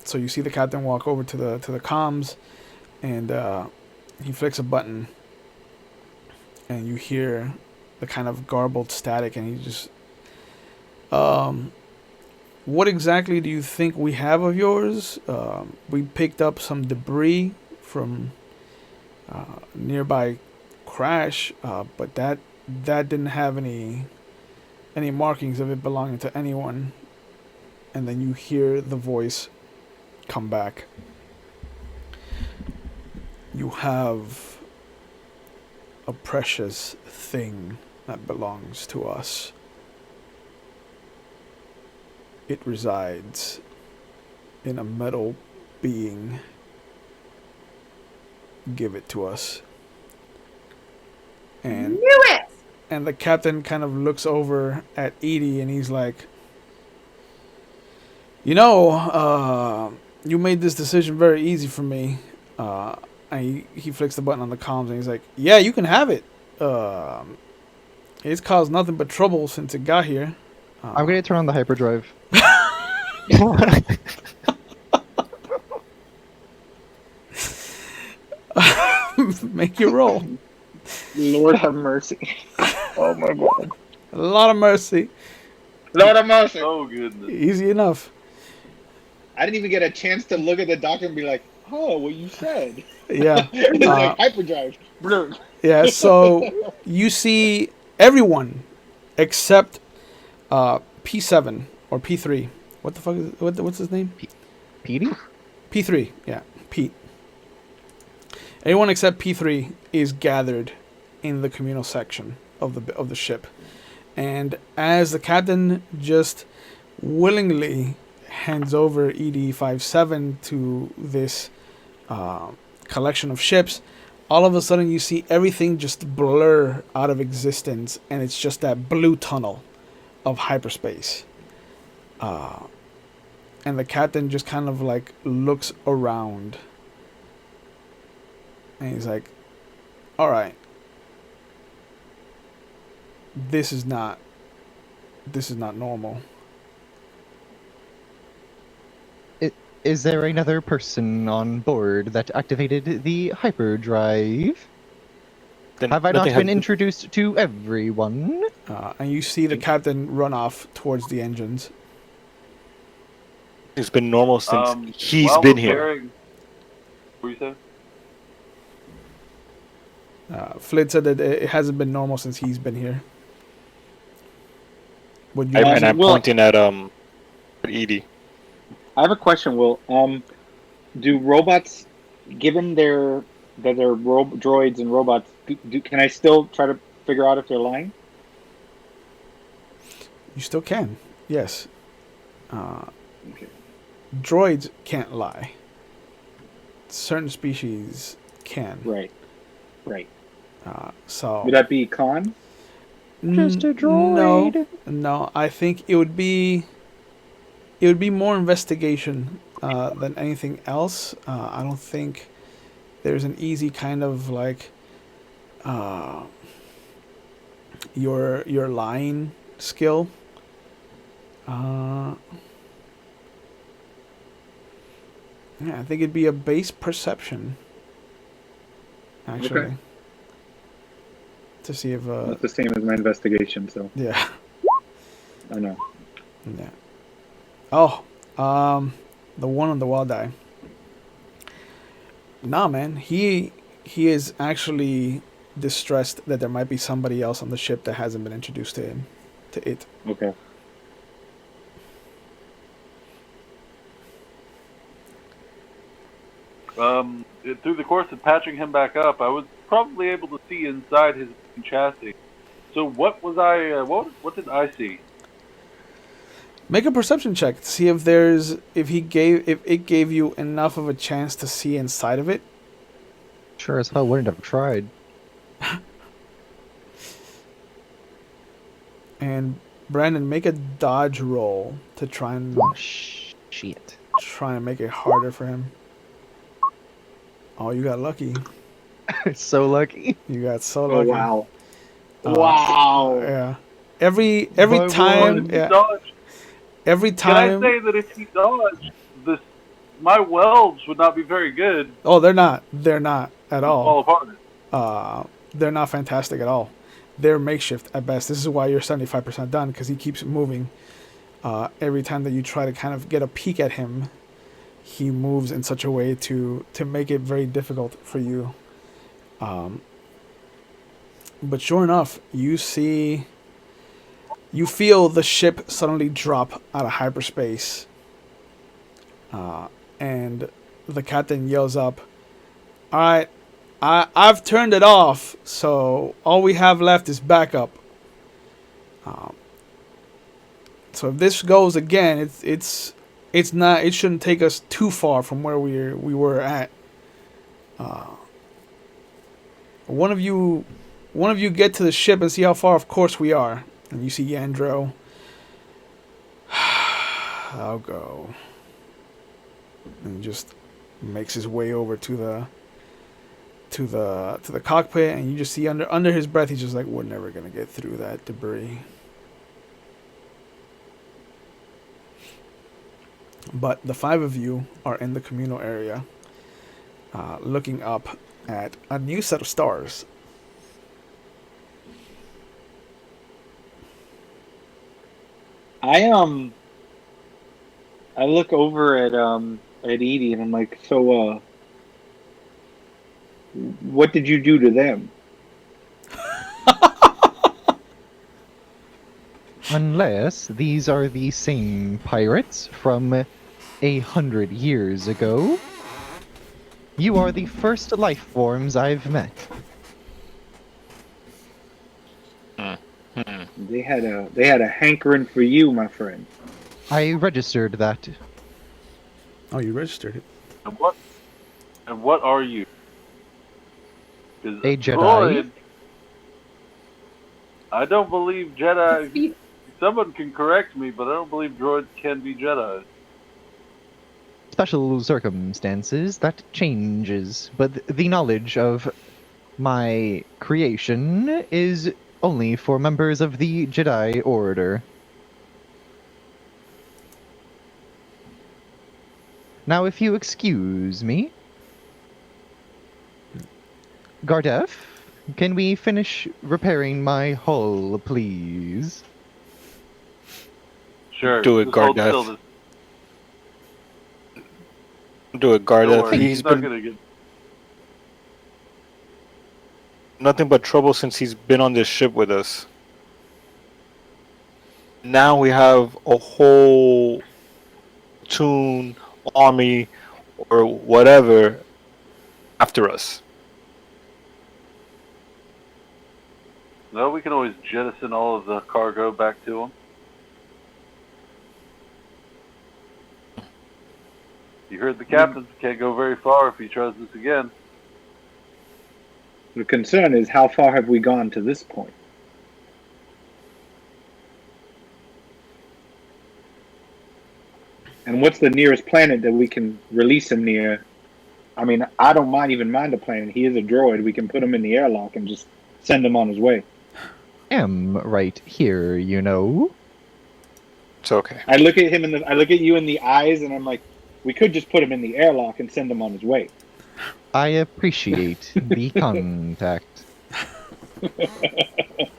So you see the captain walk over to the comms, and he flicks a button, and you hear the kind of garbled static, and he just, what exactly do you think we have of yours? We picked up some debris from nearby crash, but that didn't have any markings of it belonging to anyone. And then you hear the voice come back. You have a precious thing that belongs to us. It resides in a metal being. Give it to us. And Knew it! and the captain kind of looks over at Edie, and he's like, you know, you made this decision very easy for me. And he flicks the button on the comms, and he's like, yeah, you can have it. It's caused nothing but trouble since it got here. I'm gonna turn on the hyperdrive. Make your roll. Lord have mercy. Oh my god. A lot of mercy. Lord have mercy. oh goodness. Easy enough. I didn't even get a chance to look at the doctor and be like, oh, what you said. Yeah. It's like hyperdrive. Brr. Yeah, so you see everyone except P7 or P3. What the fuck is what's his name? Petey? P3. Yeah, Pete. Everyone except P3 is gathered in the communal section of the ship. And as the captain just willingly hands over ED-57 to this collection of ships, all of a sudden you see everything just blur out of existence, and it's just that blue tunnel of hyperspace. And the captain just kind of like looks around, and he's like, all right, this is not normal. Is there another person on board that activated the hyperdrive? Then Have I not nothing been had- introduced to everyone? And you see the captain run off towards the engines. It's been normal since he's while been we're here. pairing- What you say? Flid said that it hasn't been normal since he's been here. Would you And I'm Will- pointing at Edie. I have a question, Will. Do robots, given that they're droids and robots, can I still try to figure out if they're lying? You still can, yes. Okay. Droids can't lie. Certain species can. Right. So Would that be con? Just a droid. No. I think it would be more investigation than anything else. I don't think there's an easy kind of like your lying skill. Yeah, I think it'd be a base perception. Actually, Okay. to see if That's the same as my investigation, so yeah. I know. Yeah. Oh, the one on the wall die. Nah, man, he is actually distressed that there might be somebody else on the ship that hasn't been introduced to him, to it. Okay. Through the course of patching him back up, I was probably able to see inside his chassis. So what was I? What did I see? Make a perception check to see if it gave you enough of a chance to see inside of it. Sure as hell wouldn't have tried. And Brandon, make a dodge roll to try and Oh, shit. make it harder for him. Oh, you got lucky. So lucky. You got so Oh lucky. wow. Uh, Wow. Yeah. Every My time. one. Yeah. Dodge. Every Can time. I say that if he dodged, my welds would not be very good. Oh, they're not. They're not at all. Fall apart. They're not fantastic at all. They're makeshift at best. This is why you're 75% done, because he keeps moving. Every time that you try to kind of get a peek at him, he moves in such a way to make it very difficult for you. But sure enough, you feel the ship suddenly drop out of hyperspace. And the captain yells up, "All right, I've turned it off, so all we have left is backup. So if this goes again, it shouldn't take us too far from where we were at. One of you get to the ship and see how far off course we are." And you see Yandro. "I'll go." And he just makes his way over to the cockpit, and you just see under his breath, he's just like, "We're never gonna get through that debris." But the five of you are in the communal area, looking up at a new set of stars. I look over at Edie and I'm like, "So what did you do to them?" Unless these are the same pirates from 100 years ago. You are the first life forms I've met. They had a hankering for you, my friend. I registered that. Oh, you registered it. And what are you? 'Cause A Jedi. droid, I don't believe Jedi. Someone can correct me, but I don't believe droids can be Jedi. Special circumstances, that changes, but the knowledge of my creation is only for members of the Jedi Order. Now, if you excuse me, Gardef, can we finish repairing my hull, please? Sure. Do it, just hold Gardef. still, this- Do it, Don't Garda. worry, He's not been gonna get. nothing but trouble since he's been on this ship with us. Now we have a whole platoon, army, or whatever after us. No, we can always jettison all of the cargo back to him. You heard the captain. Can't go very far if he tries this again. The concern is, how far have we gone to this point? And what's the nearest planet that we can release him near? I mean, I don't mind a planet. He is a droid. We can put him in the airlock and just send him on his way. Am right here, you know. It's okay. I look at you in the eyes, and I'm like, we could just put him in the airlock and send him on his way. I appreciate the contact.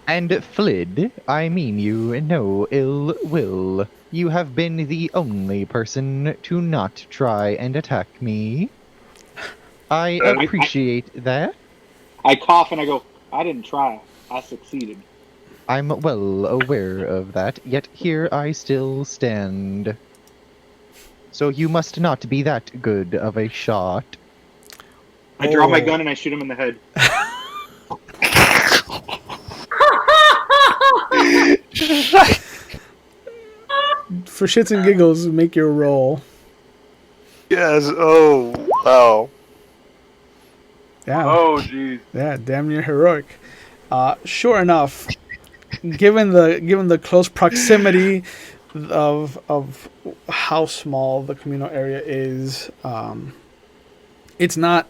And Flid, I mean you no ill will. You have been the only person to not try and attack me. I appreciate that. I cough and I go, I didn't try. I succeeded. I'm well aware of that, yet here I still stand. So you must not be that good of a shot. I draw my Oh. gun and I shoot him in the head. For shits and giggles, make your roll. Yes. Oh, wow. Yeah. Oh, jeez. Yeah, damn near heroic. Sure enough, given the close proximity of how small the communal area is, it's not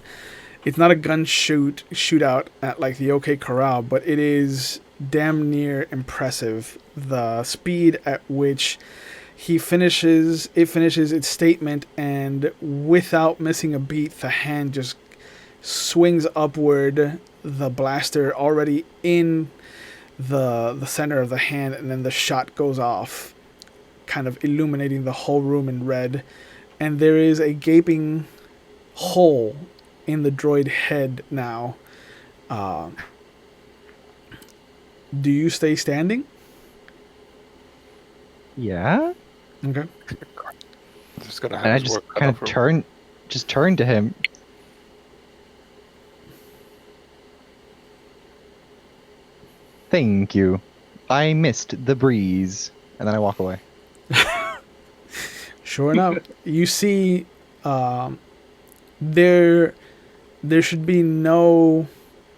a gun shootout at like the OK Corral, but it is damn near impressive. The speed at which it finishes its statement, and without missing a beat, the hand just swings upward, the blaster already in the center of the hand, and then the shot goes off, kind of illuminating the whole room in red. And there is a gaping hole in the droid head now. Do you stay standing? Yeah? Okay. Just gonna have And I his just work cut kind out of for him. turn to him. Thank you. I missed the breeze. And then I walk away. Sure enough, you see, there should be no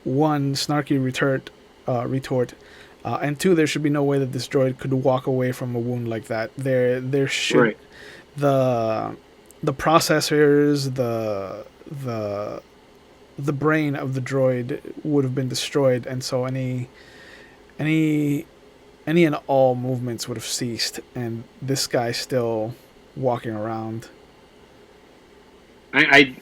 one snarky retort, and two, there should be no way that this droid could walk away from a wound like that. There should Right. the processors, the brain of the droid would have been destroyed, and so any and all movements would have ceased, and this guy's still walking around. I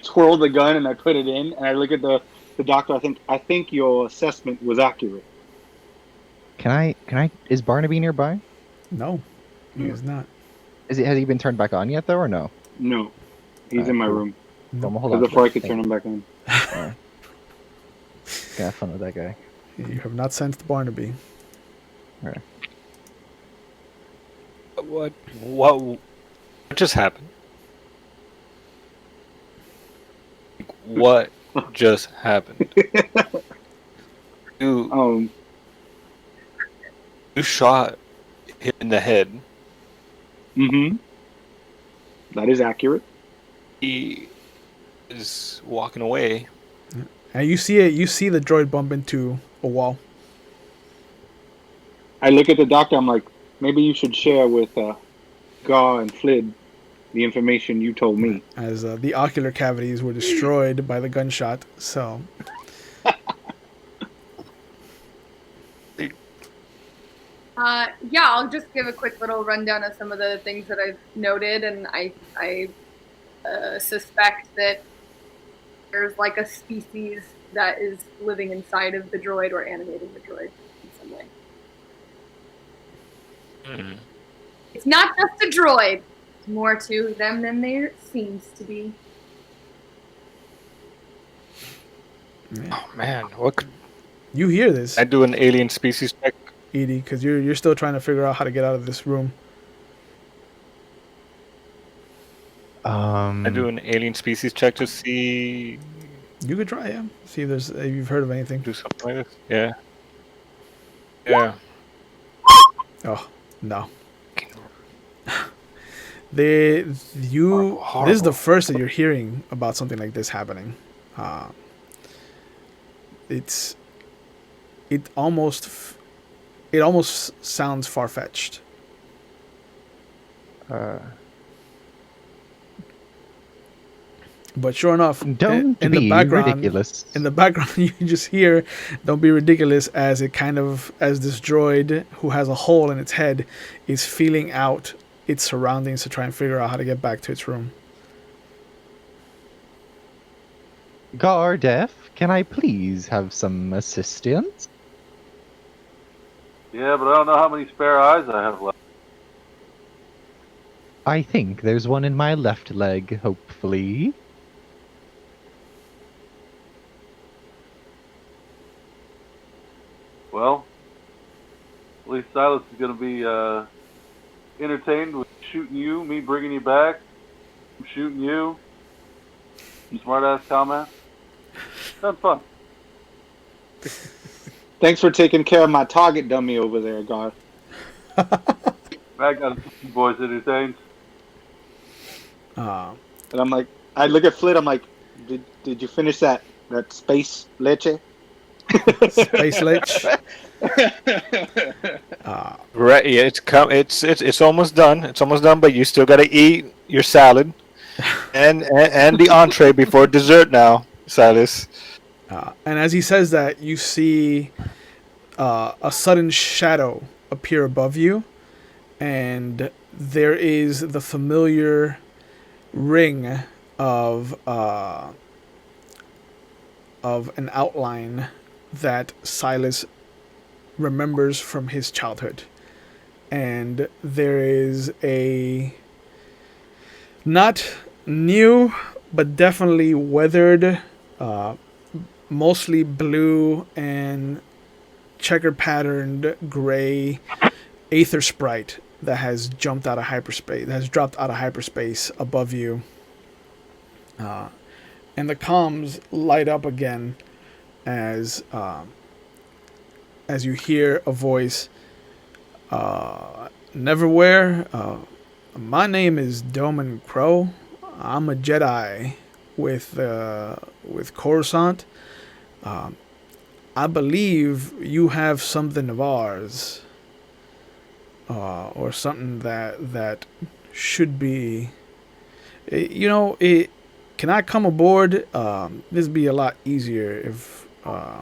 twirl the gun and I put it in and I look at the doctor. I think your assessment was accurate. Can I is Barnaby nearby? No, he is not. Has he been turned back on yet though, or no? No, he's Alright, in my cool. room. Well, hold on. Before I could turn him back on. Alright. Gonna have fun with that guy. You have not sensed Barnaby. Alright. What just happened? What just happened? You shot him in the head. Mm-hmm. That is accurate. He is walking away. And you see it. You see the droid bump into a wall. I look at the doctor. I'm like, maybe you should share with Gar and Flid the information you told me. As the ocular cavities were destroyed by the gunshot. So Yeah, I'll just give a quick little rundown of some of the things that I've noted, and I suspect that there's like a species that is living inside of the droid or animating the droid in some way. Mm. It's not just a droid. There's more to them than there seems to be. Oh man, what could you hear this, I do? An alien species check? Edie, because you're still trying to figure out how to get out of this room. I do an alien species check to see. You could try, yeah. See if you've heard of anything. Do something like this. Yeah. Yeah. Oh no. This is the first that you're hearing about something like this happening. It almost sounds far-fetched. But sure enough, Don't in be the background, ridiculous. in the background, you just hear, "Don't be ridiculous," as this droid who has a hole in its head is feeling out its surroundings to try and figure out how to get back to its room. Gardef, can I please have some assistance? Yeah, but I don't know how many spare eyes I have left. I think there's one in my left leg, hopefully. Well, at least Silas is going to be entertained with shooting you, me bringing you back, I'm shooting you, some smart-ass comments. Sounds fun. Thanks for taking care of my target dummy over there, Garth. I got you boys entertained. Uh, And I'm like, I look at Flid. I'm like, did you finish that space leche? Space Lich. Right? Yeah, it's almost done. It's almost done, but you still gotta eat your salad and the entree before dessert. Now, Silas. And as he says that, you see a sudden shadow appear above you, and there is the familiar ring of an outline that Silas remembers from his childhood. And there is a not new, but definitely weathered, mostly blue and checker patterned gray aether sprite that has jumped out of hyperspace, that has dropped out of hyperspace above you. And the comms light up again as you hear a voice. Neverwhere. My name is Doman Crow. I'm a Jedi with Coruscant. I believe you have something of ours, or something that should be. Can I come aboard? This would be a lot easier if I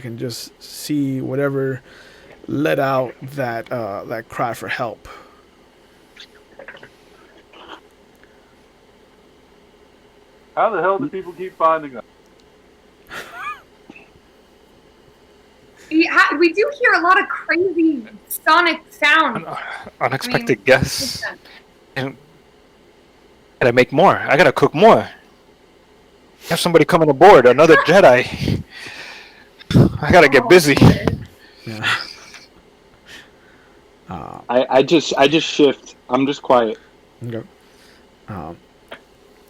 can just see whatever let out that cry for help. How the hell do people keep finding us? We do hear a lot of crazy sonic sounds. Unexpected guests. And I gotta make more. I gotta cook more. Have somebody coming aboard. Another Jedi. I gotta get busy. Yeah. I just shift. I'm just quiet. Okay.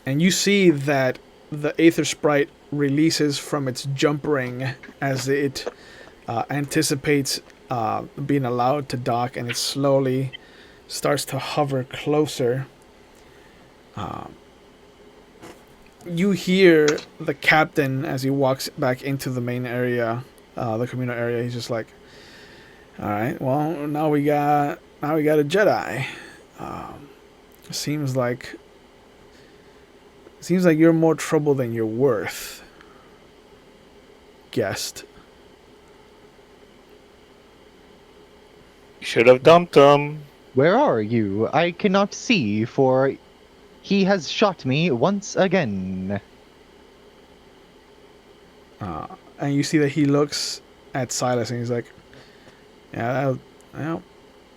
And you see that the Aether Sprite releases from its jump ring as it anticipates being allowed to dock, and it slowly starts to hover closer. You hear the captain as he walks back into the main area, the communal area. He's just like, "All right, well, now we got a Jedi. Seems like you're more trouble than you're worth, guest." You should have dumped him. Where are you? I cannot see, for he has shot me once again. And you see that he looks at Silas and he's like, "Yeah, that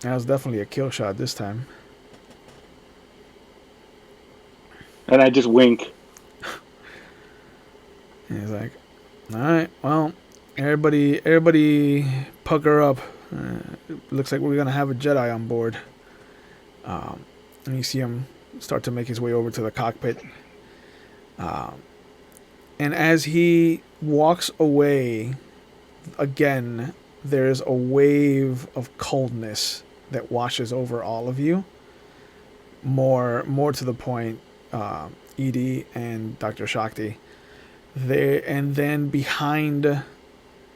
was definitely a kill shot this time." And I just wink. And he's like, "All right, well, everybody, pucker up. Looks like we're gonna have a Jedi on board." And you see him start to make his way over to the cockpit. And as he walks away, again, there's a wave of coldness that washes over all of you. More to the point, Edie and Dr. Shakti. And then behind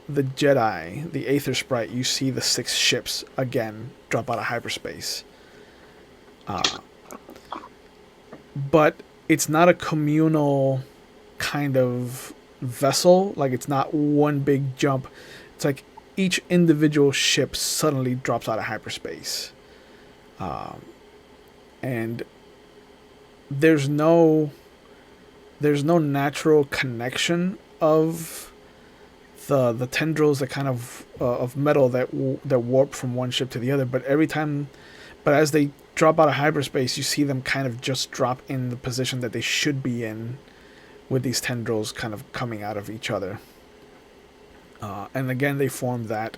the Jedi, the Aether Sprite, you see the 6 ships again drop out of hyperspace. But it's not a communal kind of vessel. Like, it's not one big jump. It's like each individual ship suddenly drops out of hyperspace. And there's no natural connection of the tendrils that kind of metal that warp from one ship to the other. But as they drop out of hyperspace, you see them kind of just drop in the position that they should be in, with these tendrils kind of coming out of each other. And again, they form that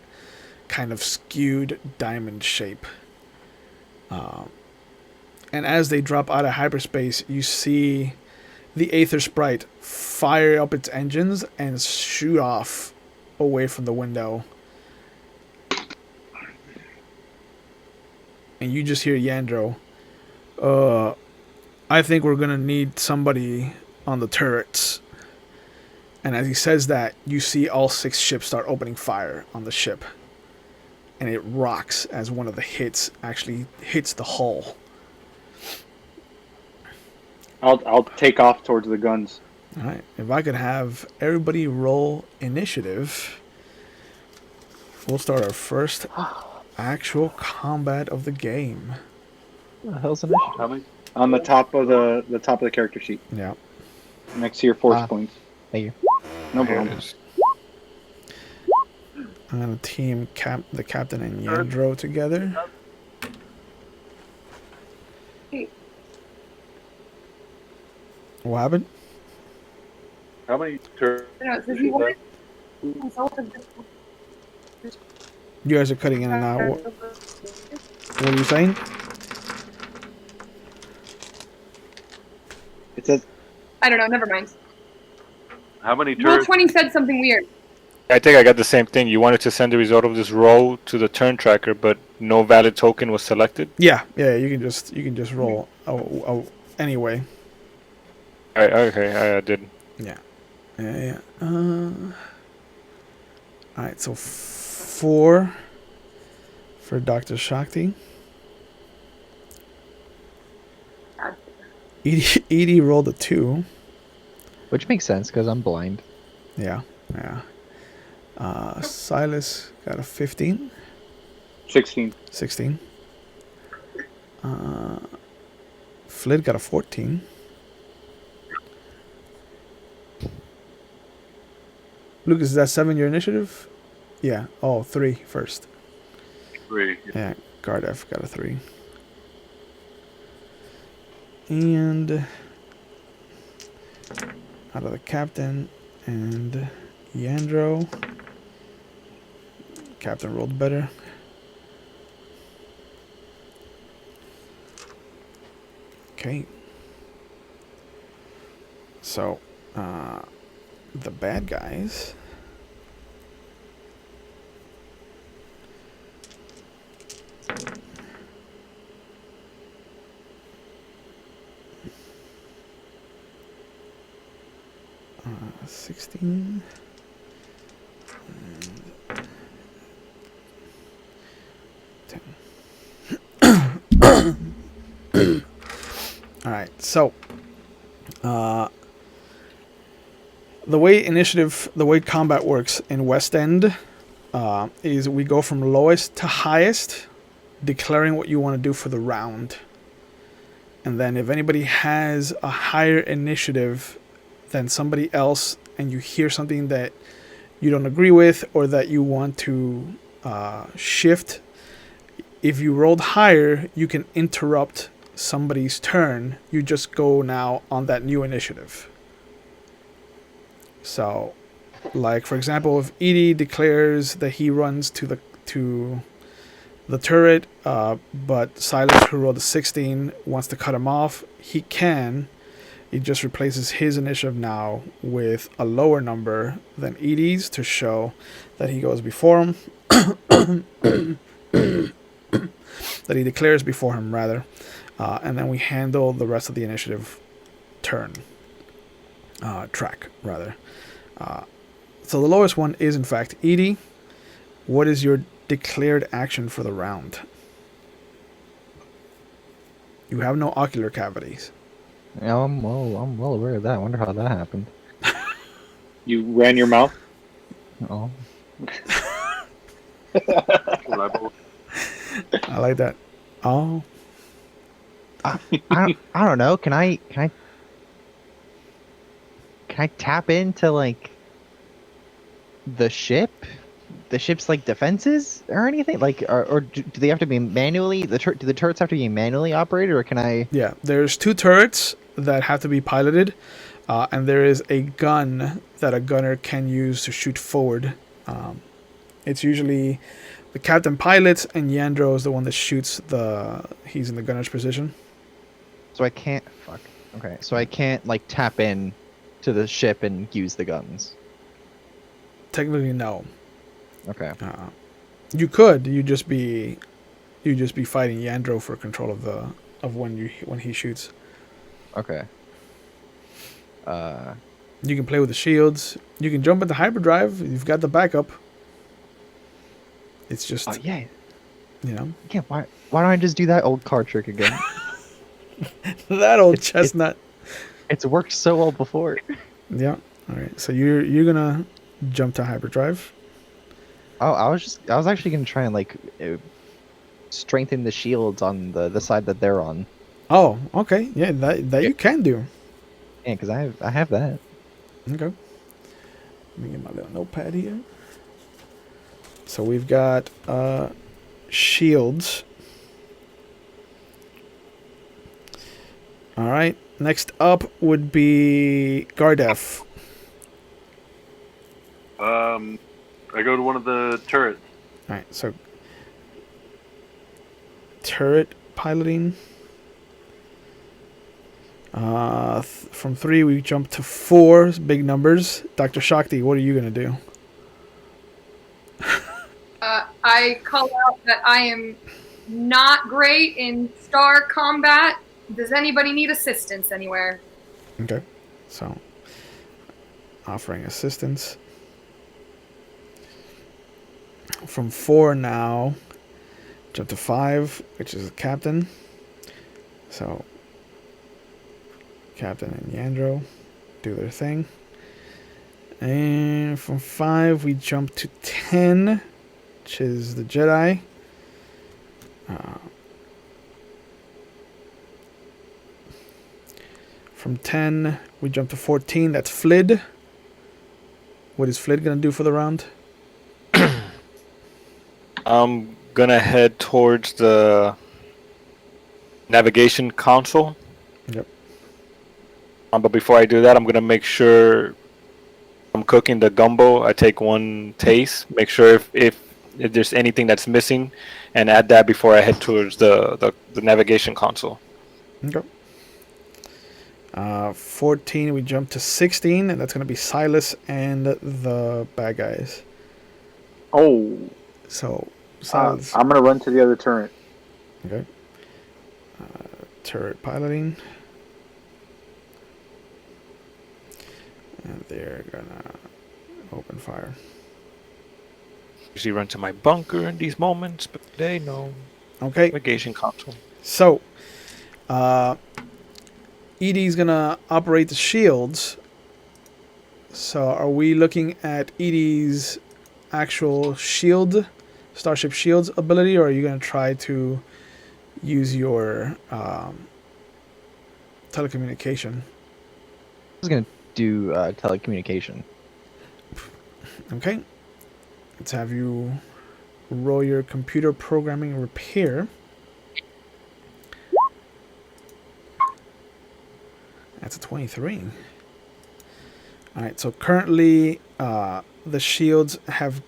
kind of skewed diamond shape. And as they drop out of hyperspace, you see the Aether Sprite fire up its engines and shoot off away from the window. And you just hear Yandro, I think we're going to need somebody on the turrets. And as he says that, you see all 6 ships start opening fire on the ship. And it rocks as one of the hits actually hits the hull. I'll take off towards the guns. All right. If I could have everybody roll initiative, we'll start our first actual combat of the game. What the hell's initiative? How many? On the top of the character sheet, Yeah. next to your force points. Thank you. No Here it problem. is. I'm gonna team the captain and Yandro together. What happened? How many turns? No, it says you want You guys are cutting in and out. What are you saying? It says I don't know. Never mind. How many Roll turns? 20 said something weird. I think I got the same thing. You wanted to send the result of this roll to the turn tracker, but no valid token was selected. Yeah. You can just roll. Anyway. Okay, I did. Yeah. All right. So 4 for Dr. Shakti. Edie rolled a 2. Which makes sense because I'm blind. Yeah. Silas got a 15. 16. 16. Flid got a 14. Lucas, is that 7 your initiative? Yeah. Oh, 3 first. 3. Yeah. Gardef got a 3. And out of the captain and Yandro. Captain rolled better. Okay. So, the bad guys. Uh, 16. And 10. All right. So, the way combat works in West End is we go from lowest to highest, declaring what you want to do for the round. And then if anybody has a higher initiative than somebody else and you hear something that you don't agree with or that you want to shift, if you rolled higher, you can interrupt somebody's turn. You just go now on that new initiative. So, like for example, if Edie declares that he runs to the turret, but Silas, who rolled a 16, wants to cut him off, he can. He just replaces his initiative now with a lower number than Edie's to show that he goes before him. That he declares before him, rather. And then we handle the rest of the initiative track, rather. So the lowest one is, in fact, Edie. What is your declared action for the round? You have no ocular cavities. Yeah, I'm well aware of that. I wonder how that happened. You ran your mouth? Oh. I like that. Oh. I don't know. Can I tap into like the ship's like defenses or anything? Like, or do they have to be manually? Do the turrets have to be manually operated, or can I? Yeah, there's 2 turrets that have to be piloted, and there is a gun that a gunner can use to shoot forward It's usually the captain pilots, and Yandro is the one that shoots he's in the gunner's position. So I can't. Fuck. Okay. So I can't like tap in to the ship and use the guns. Technically, no. Okay. You could. You just be fighting Yandro for control of when he shoots. Okay. You can play with the shields. You can jump into hyperdrive. You've got the backup. It's just Oh yeah. you know Yeah. Why don't I just do that old card trick again? that old chestnut. It's worked so well before. Yeah. All right. So you're gonna jump to hyperdrive. Oh, I was actually gonna try and like strengthen the shields on the side that they're on. Oh, okay. Yeah, that you can do. Yeah, because I have that. Okay. Let me get my little notepad here. So we've got shields. All right. Next up would be Gardef. I go to one of the turrets. All right. So turret piloting. From 3 we jump to 4, big numbers. Dr. Shakti, what are you gonna do? I call out that I am not great in star combat. Does anybody need assistance anywhere? Okay. So offering assistance. From 4 now, jump to 5, which is the captain. So Captain and Yandro do their thing. And from 5 we jump to 10, which is the Jedi. From 10 we jump to 14, that's Flid. What is Flid gonna do for the round? I'm gonna head towards the navigation console. Yep. But before I do that, I'm gonna make sure I'm cooking the gumbo. I take one taste, make sure if there's anything that's missing, and add that before I head towards the navigation console. Okay. 14 we jump to 16, and that's gonna be Silas and the bad guys. Oh, So Silas. I'm gonna run to the other turret. Okay. Turret piloting. And they're gonna open fire. Usually run to my bunker in these moments, but today no. Okay. Navigation console. So, Edie's gonna operate the shields. So, are we looking at Edie's actual shield, Starship Shield's ability, or are you gonna try to use your telecommunication? I was gonna do telecommunication. Okay. Let's have you roll your computer programming repair. That's a 23. Alright, so currently the shields have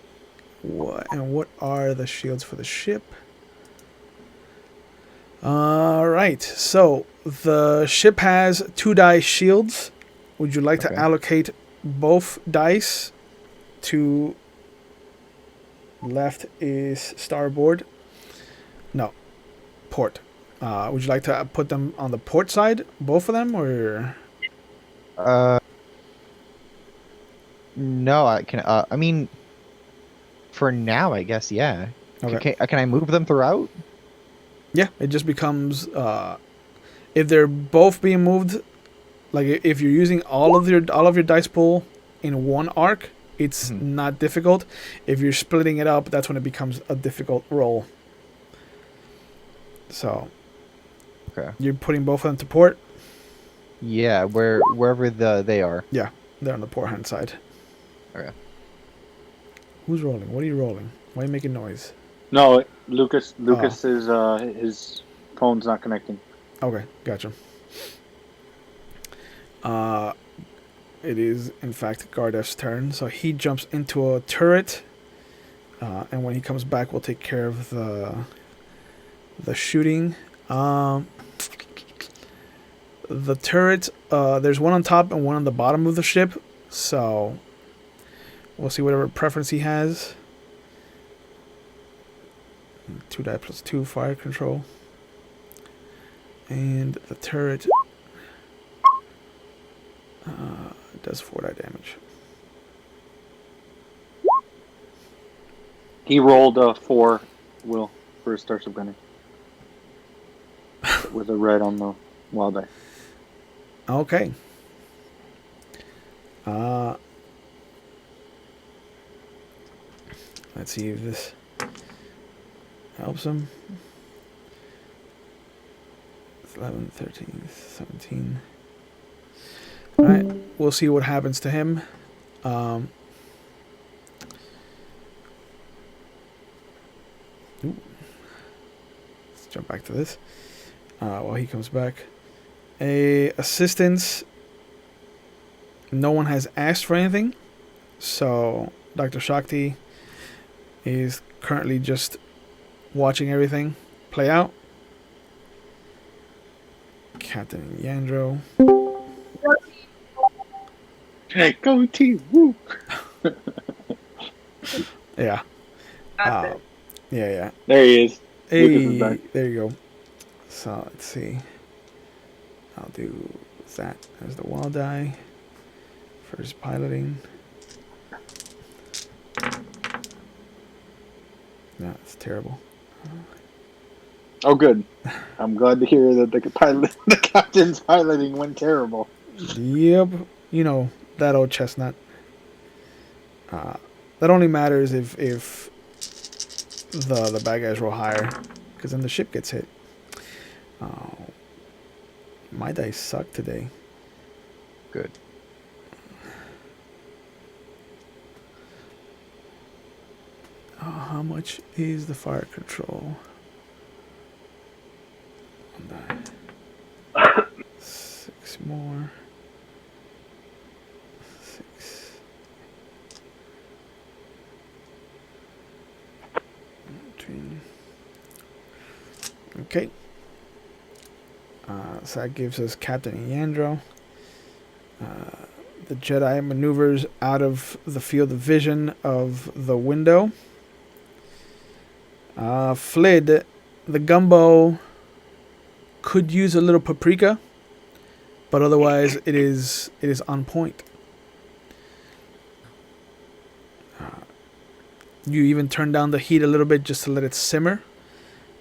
what? And what are the shields for the ship? Alright, so the ship has 2 dice shields. Would you like to allocate both dice to left is starboard? No, port. Would you like to put them on the port side, both of them, or? No, I can. I mean, for now, I guess, yeah. Okay. Can I move them throughout? Yeah, it just becomes if they're both being moved, like if you're using all of your dice pool in one arc, it's not difficult. If you're splitting it up, that's when it becomes a difficult roll. So, okay, you're putting both of them to port. Yeah, wherever they are. Yeah, they're on the port hand side. Okay. Who's rolling? What are you rolling? Why are you making noise? No, Lucas is his phone's not connecting. Okay, gotcha. It is in fact Gardef's turn, so he jumps into a turret and when he comes back, we'll take care of the shooting. The turret, there's one on top and one on the bottom of the ship, so we'll see whatever preference he has. 2 die plus 2 fire control. And the turret does 4 die damage. He rolled a 4, Will, for his Starship Gunner. With a red on the wild die. Okay. Let's see if this helps him. 11, 13, 17. Alright, we'll see what happens to him. Let's jump back to this. While he comes back. Assistance. No one has asked for anything. So, Dr. Shakti is currently just watching everything play out. Captain Yandro. Hey, go team! Woo! Yeah. Got it. Yeah. There he is. Lucas is Hey, back. there you go. So, let's see. I'll do that as the wall die for his piloting. No, it's terrible. Oh, good. I'm glad to hear that the captain's piloting went terrible. Yep. You know, that old chestnut. That only matters if the bad guys roll higher, because then the ship gets hit. Oh, my dice suck today. Good. How much is the fire control? 6 more. 6. Okay. So that gives us Captain Yandro. The Jedi maneuvers out of the field of vision of the window. Flid, the gumbo could use a little paprika, but otherwise it is on point. You even turn down the heat a little bit just to let it simmer,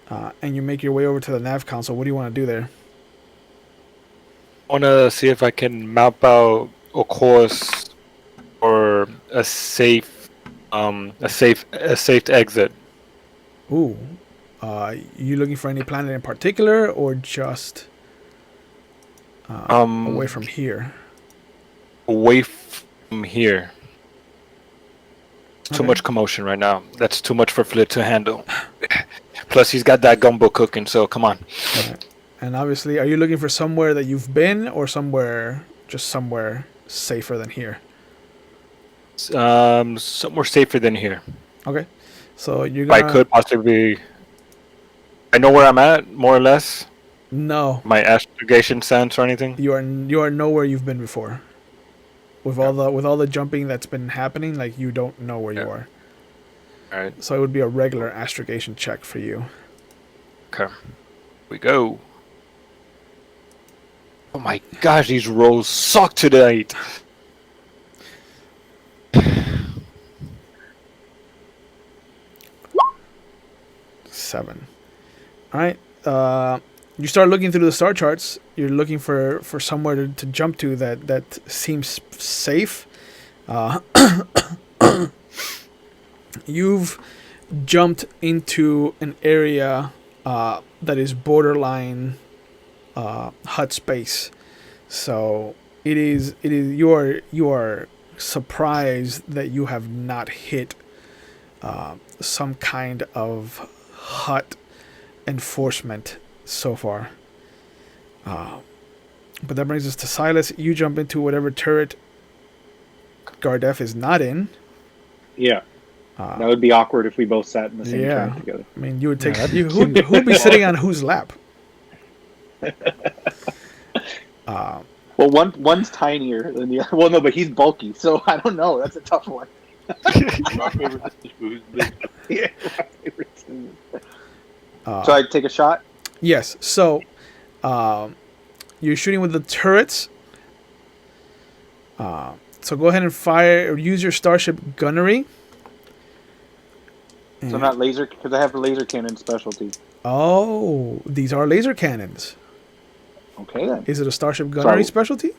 and you make your way over to the nav console. What do you want to do there? I want to see if I can map out a course or a safe exit. Ooh, you looking for any planet in particular, or just away from here? Away from here. Too Okay. much commotion right now. That's too much for Flid to handle. Plus, he's got that gumbo cooking, so come on. Right. And obviously, are you looking for somewhere that you've been, or somewhere safer than here? Somewhere safer than here. Okay, so you're I gonna. could possibly. I know where I'm at, more or less. No, My astrogation sense or anything. you are nowhere you've been before. With all the jumping that's been happening, like you don't know where you are. All right. So it would be a regular astrogation check for you. Okay. Here we go. Oh my gosh, these rolls suck tonight. 7. All right. You start looking through the star charts. You're looking for somewhere to jump to that seems safe. You've jumped into an area that is borderline hut space. So it is you are surprised that you have not hit some kind of hut enforcement so far. But that brings us to Silas. You jump into whatever turret Gardef is not in. Yeah. That would be awkward if we both sat in the same Yeah. train together. I mean, you would take Yeah, that'd be who'd be sitting on whose lap? Well, one's tinier than the other. Well, no, but he's bulky, so I don't know. That's a tough one. My favorite is who's big. Yeah, my favorite is- so I take a shot. Yes. So, you're shooting with the turrets. So go ahead and fire or use your starship gunnery. So not laser, because I have a laser cannon specialty. Oh, these are laser cannons. Okay then. Is it a starship gunnery So- specialty?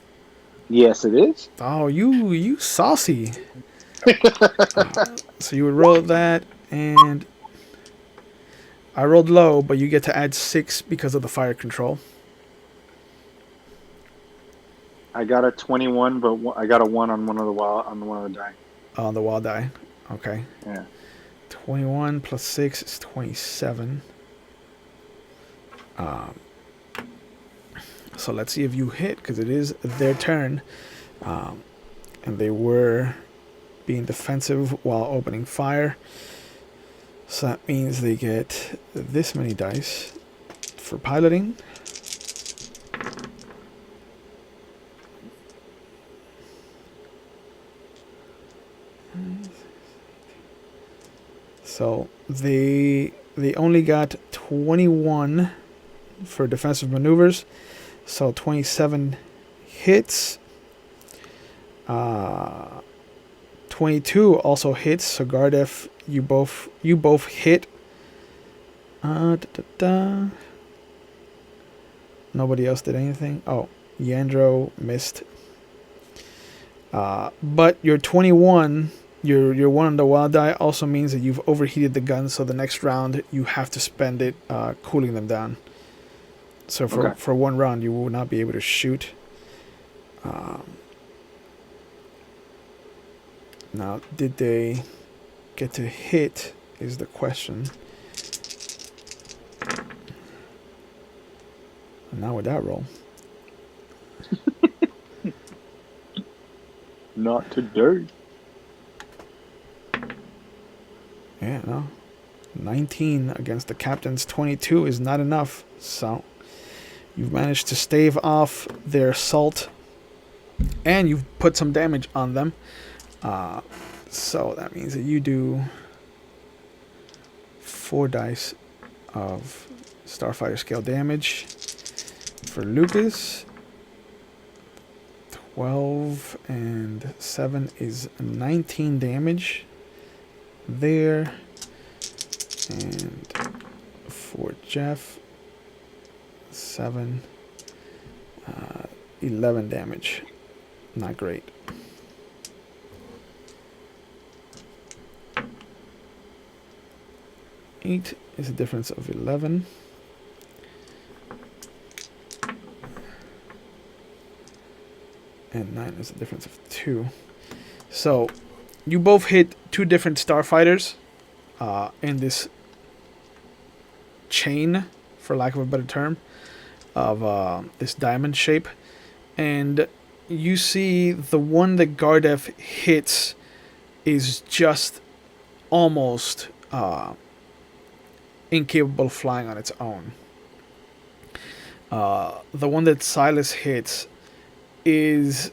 Yes, it is. Oh, you saucy. So you would roll that, and I rolled low, but you get to add 6 because of the fire control. I got a 21, but I got a 1 on one of the die. On the wild die. Okay. Yeah. 21 plus 6 is 27. So let's see if you hit, because it is their turn. And they were being defensive while opening fire. So that means they get this many dice for piloting. So they only got 21 for defensive maneuvers. So 27 hits. 22 also hits. So Gardef, you both hit. Nobody else did anything. Oh, Yandro missed. But your 21, your one on the wild die also means that you've overheated the gun. So the next round you have to spend it cooling them down. So for one round you will not be able to shoot. Now, did they get to hit is the question. And now with that roll. Not today. Yeah, no. 19 against the captain's 22 is not enough. So you've managed to stave off their assault. And you've put some damage on them. So that means that you do 4 dice of Starfighter scale damage. For Lucas, 12 and 7 is 19 damage there. And for Jeff, 7, 11 damage. Not great. Eight is a difference of 11. And 9 is a difference of 2. So you both hit 2 different starfighters in this chain, for lack of a better term, of this diamond shape. And you see the one that Gardef hits is just almost incapable of flying on its own. The one that Silas hits it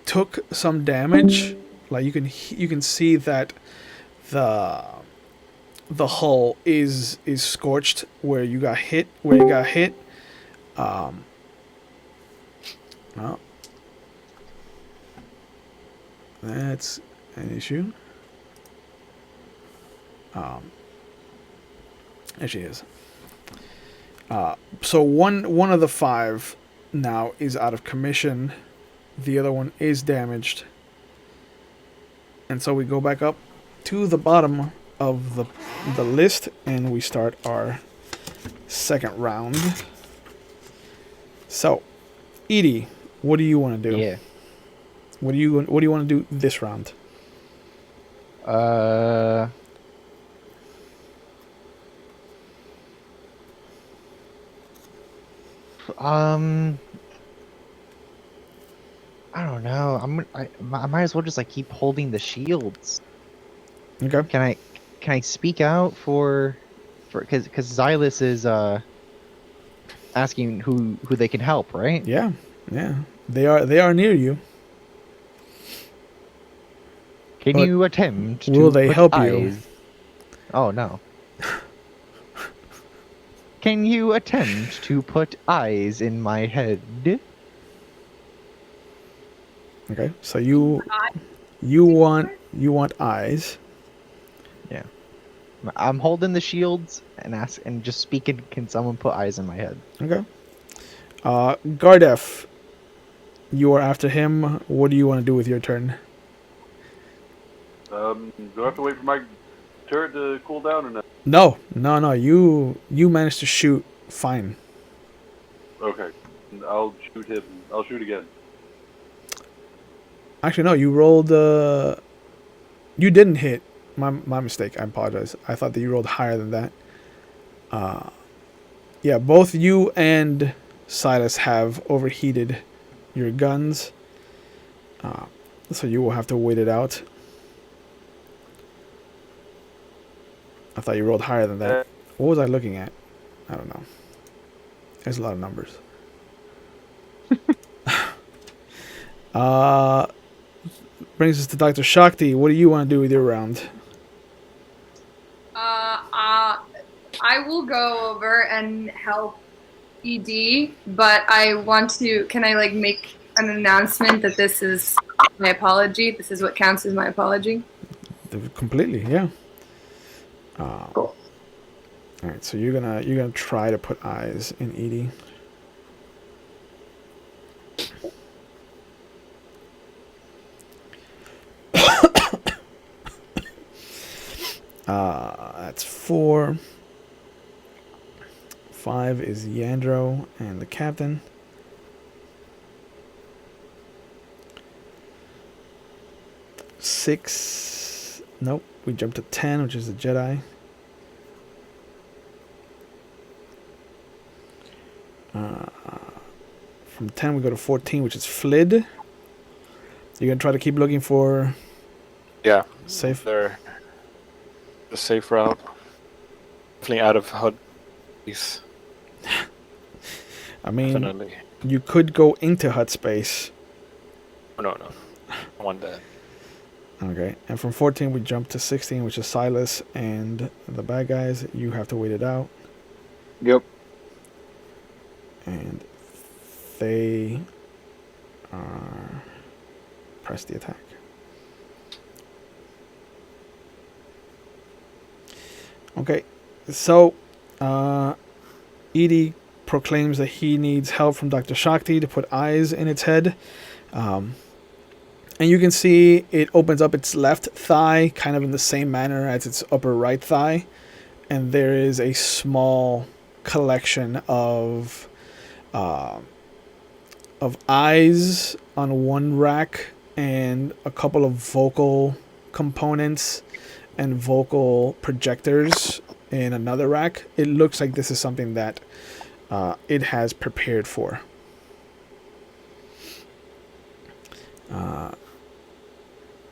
took some damage. Like you can see that the hull is scorched where you got hit. Well, that's an issue. Actually is. So one of the 5 now is out of commission. The other one is damaged. And so we go back up to the bottom of the list and we start our second round. So, Edie, what do you want to do? Yeah. What do you want to do this round? I don't know. I might as well just like keep holding the shields. Okay. Can I speak out for because Xylus is asking who they can help, right? Yeah. Yeah. They are near you. Can But you attempt will to they put help you? eyes? Oh no. Can you attempt to put eyes in my head? Okay. So you want eyes. Yeah. I'm holding the shields and just speaking, can someone put eyes in my head? Okay. Gardef, you are after him. What do you want to do with your turn? Do I have to wait for my turret to cool down or not? No, no, no. You managed to shoot fine. Okay. I'll shoot him. I'll shoot again. Actually, no. You rolled. You didn't hit. My mistake. I apologize. I thought that you rolled higher than that. Yeah, both you and Silas have overheated your guns. So you will have to wait it out. I thought you rolled higher than that. What was I looking at? I don't know. There's a lot of numbers. uh, brings us to Dr. Shakti. What do you want to do with your round? I will go over and help ED, but I want to. Can I like make an announcement that this is my apology? This is what counts as my apology. Completely, yeah. Cool. All right, so you're gonna try to put eyes in Edie. That's 4. 5 is Yandro and the captain. 6. Nope. We jumped to 10, which is the Jedi. From 10, we go to 14, which is Flid. You're gonna try to keep looking for Yeah, safe. they're the safe route. Definitely out of HUD. Please. I mean, Definitely. you could go into hut space. Oh, no. I want that. Okay, and from 14 we jump to 16, which is Silas and the bad guys. You have to wait it out, Yep. and they are press the attack. Okay, so Edie proclaims that he needs help from Dr. Shakti to put eyes in its head. And you can see it opens up its left thigh kind of in the same manner as its upper right thigh. And there is a small collection of eyes on one rack and a couple of vocal components and vocal projectors in another rack. It looks like this is something that it has prepared for.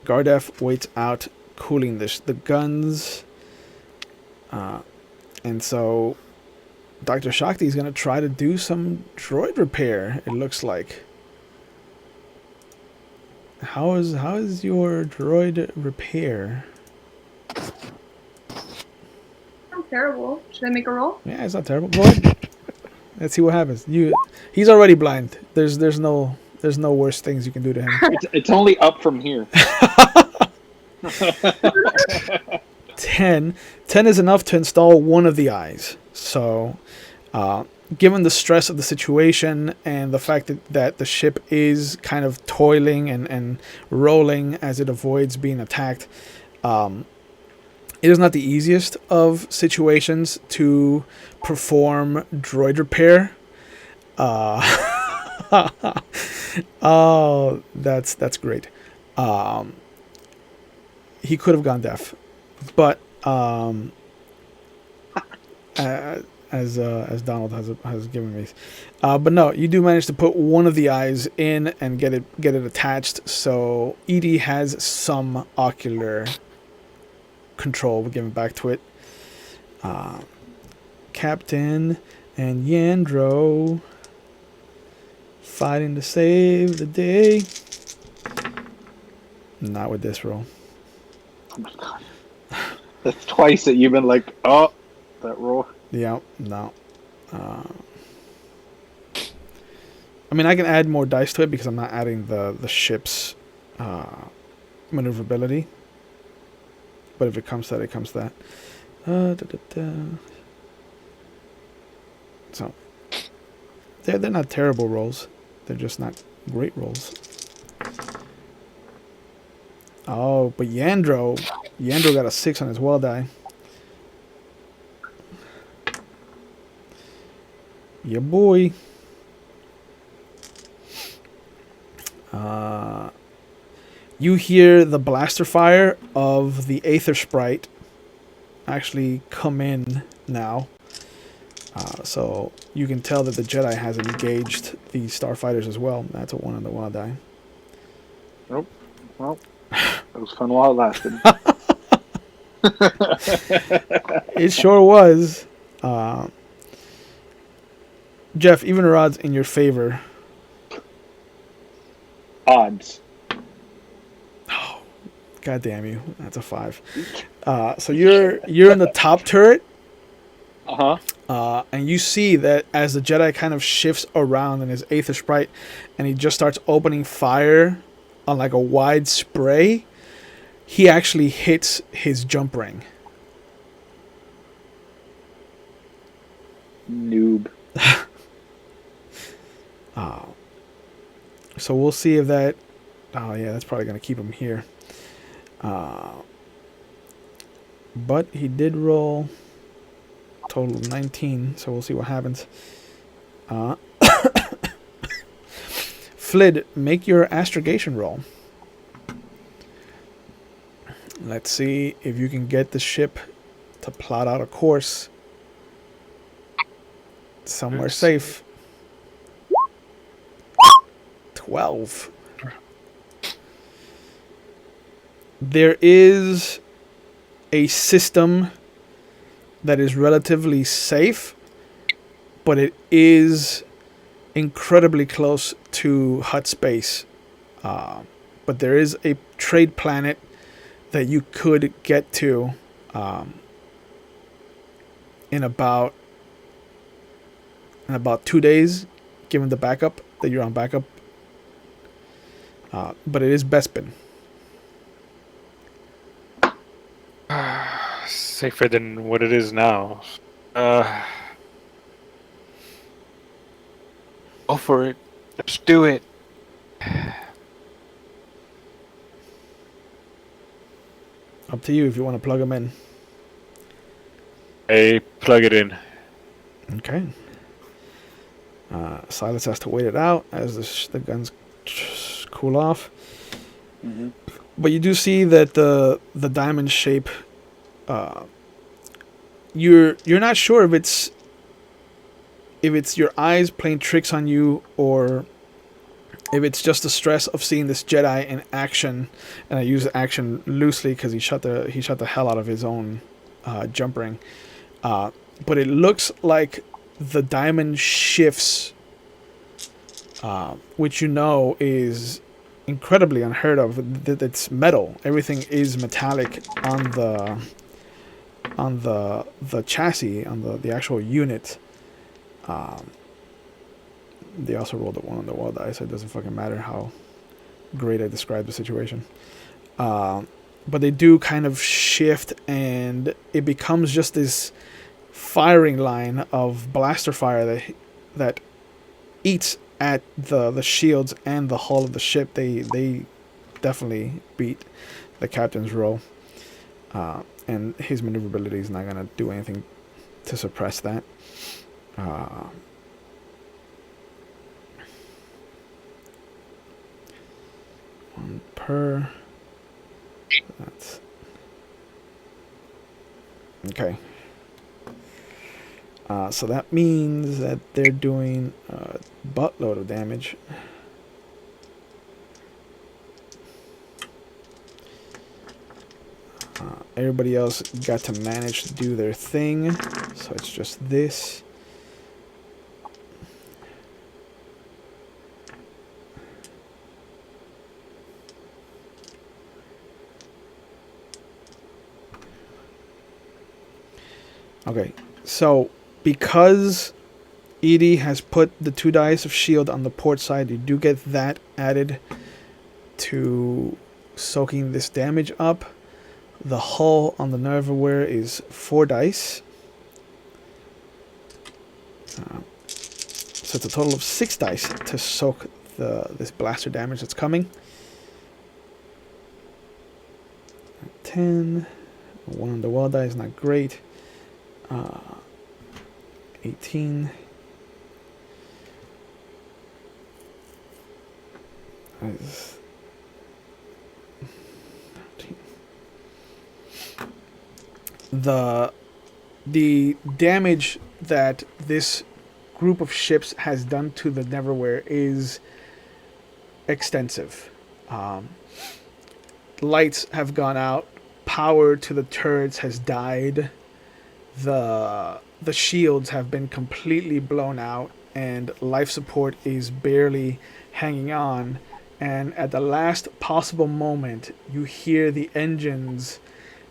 Gardef waits out cooling the guns. And so Dr. Shakti is going to try to do some droid repair, it looks like. How is your droid repair? Not terrible. Should I make a roll? Yeah, it's not terrible. Go ahead. Let's see what happens. He's already blind. There's no worse things you can do to him. It's only up from here. 10 is enough to install one of the eyes. So, given the stress of the situation and the fact that the ship is kind of toiling and rolling as it avoids being attacked, it is not the easiest of situations to perform droid repair. Oh, that's great. He could have gone deaf, but as Donald has given me, but no, you do manage to put one of the eyes in and get it attached. So Edie has some ocular control. We'll give it back to it. Captain and Yandro fighting to save the day. Not with this roll. Oh my god. That's twice that you've been like, oh, that roll. Yeah, no. I mean, I can add more dice to it because I'm not adding the ship's maneuverability. But if it comes to that, it comes to that. So, they're not terrible rolls. They're just not great rolls. Oh, but Yandro got a 6 on his well die. Yeah, boy. You hear the blaster fire of the Aether Sprite actually come in now. So you can tell that the Jedi has engaged the starfighters as well. That's a 1 on the wild die. Nope. Well, it was fun while it lasted. It sure was. Jeff, even the odds in your favor. Odds. God damn you. That's a 5. So you're in the top turret. And you see that as the Jedi kind of shifts around in his Aether Sprite and he just starts opening fire on like a wide spray, he actually hits his jump ring. Noob. So we'll see if that... Oh yeah, that's probably going to keep him here. But he did roll total of 19, so we'll see what happens. Flid, make your astrogation roll. Let's see if you can get the ship to plot out a course somewhere safe. 12. There is a system that is relatively safe, but it is incredibly close to Hutt space. But there is a trade planet that you could get to in about 2 days, given the backup that you're on backup. But it is Bespin. Safer than what it is now. Go for it. Let's do it. Up to you if you want to plug them in. Hey, plug it in. Okay. Silas has to wait it out as the guns cool off. Mm-hmm. But you do see that the diamond shape. You're not sure if it's your eyes playing tricks on you or if it's just the stress of seeing this Jedi in action. And I use action loosely because he shot the hell out of his own jump ring. But it looks like the diamond shifts, which you know is incredibly unheard of. That it's metal. Everything is metallic on the chassis, on the actual unit. They also rolled a 1 on the wall die, so it doesn't fucking matter how great I describe the situation. But they do kind of shift, and it becomes just this firing line of blaster fire that eats at the shields and the hull of the ship. They definitely beat the captain's roll. And his maneuverability is not going to do anything to suppress that. One per. That's okay. So that means that they're doing a buttload of damage. Everybody else got to manage to do their thing. So it's just this. Okay, so because Edie has put the 2 dice of shield on the port side, you do get that added to soaking this damage up. The hull on the Neverwhere is 4 dice. So it's a total of 6 dice to soak this blaster damage that's coming. 10. 1 on the wall die is not great. 18. The damage that this group of ships has done to the Neverwhere is extensive. Lights have gone out. Power to the turrets has died. The shields have been completely blown out, and life support is barely hanging on. And at the last possible moment, you hear the engines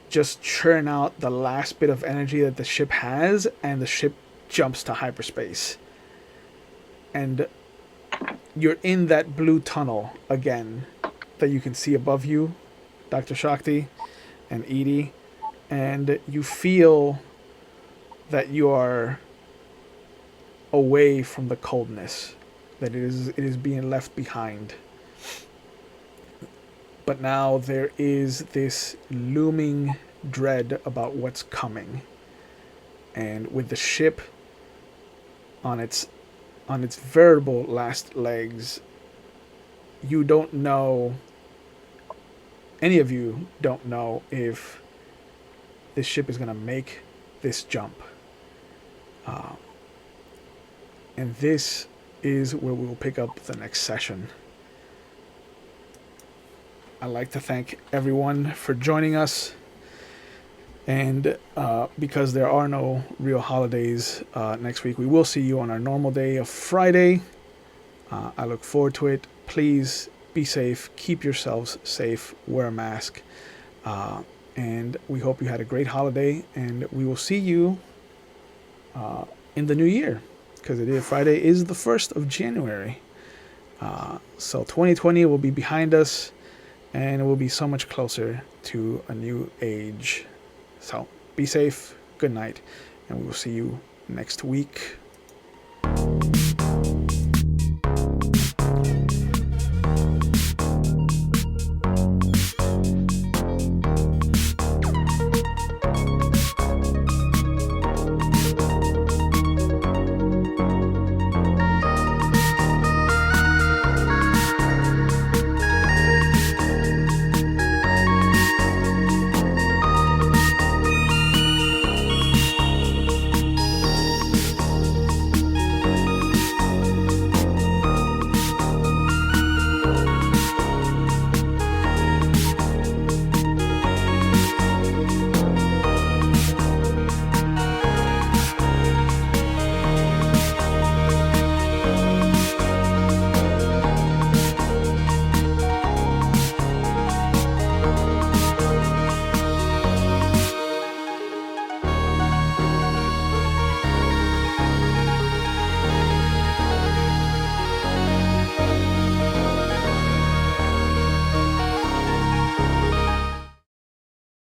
just churn out the last bit of energy that the ship has, and the ship jumps to hyperspace. And you're in that blue tunnel again that you can see above you, Dr. Shakti and Edie, and you feel that you are away from the coldness, that it is being left behind. But now there is this looming dread about what's coming. And with the ship on its veritable last legs, you don't know, any of you don't know if this ship is going to make this jump. And this is where we will pick up the next session. I'd like to thank everyone for joining us. And because there are no real holidays next week, we will see you on our normal day of Friday. I look forward to it. Please be safe. Keep yourselves safe. Wear a mask. And we hope you had a great holiday. And we will see you in the new year. Because Friday is the 1st of January. So 2020 will be behind us. And it will be so much closer to a new age. So be safe, good night, and we will see you next week.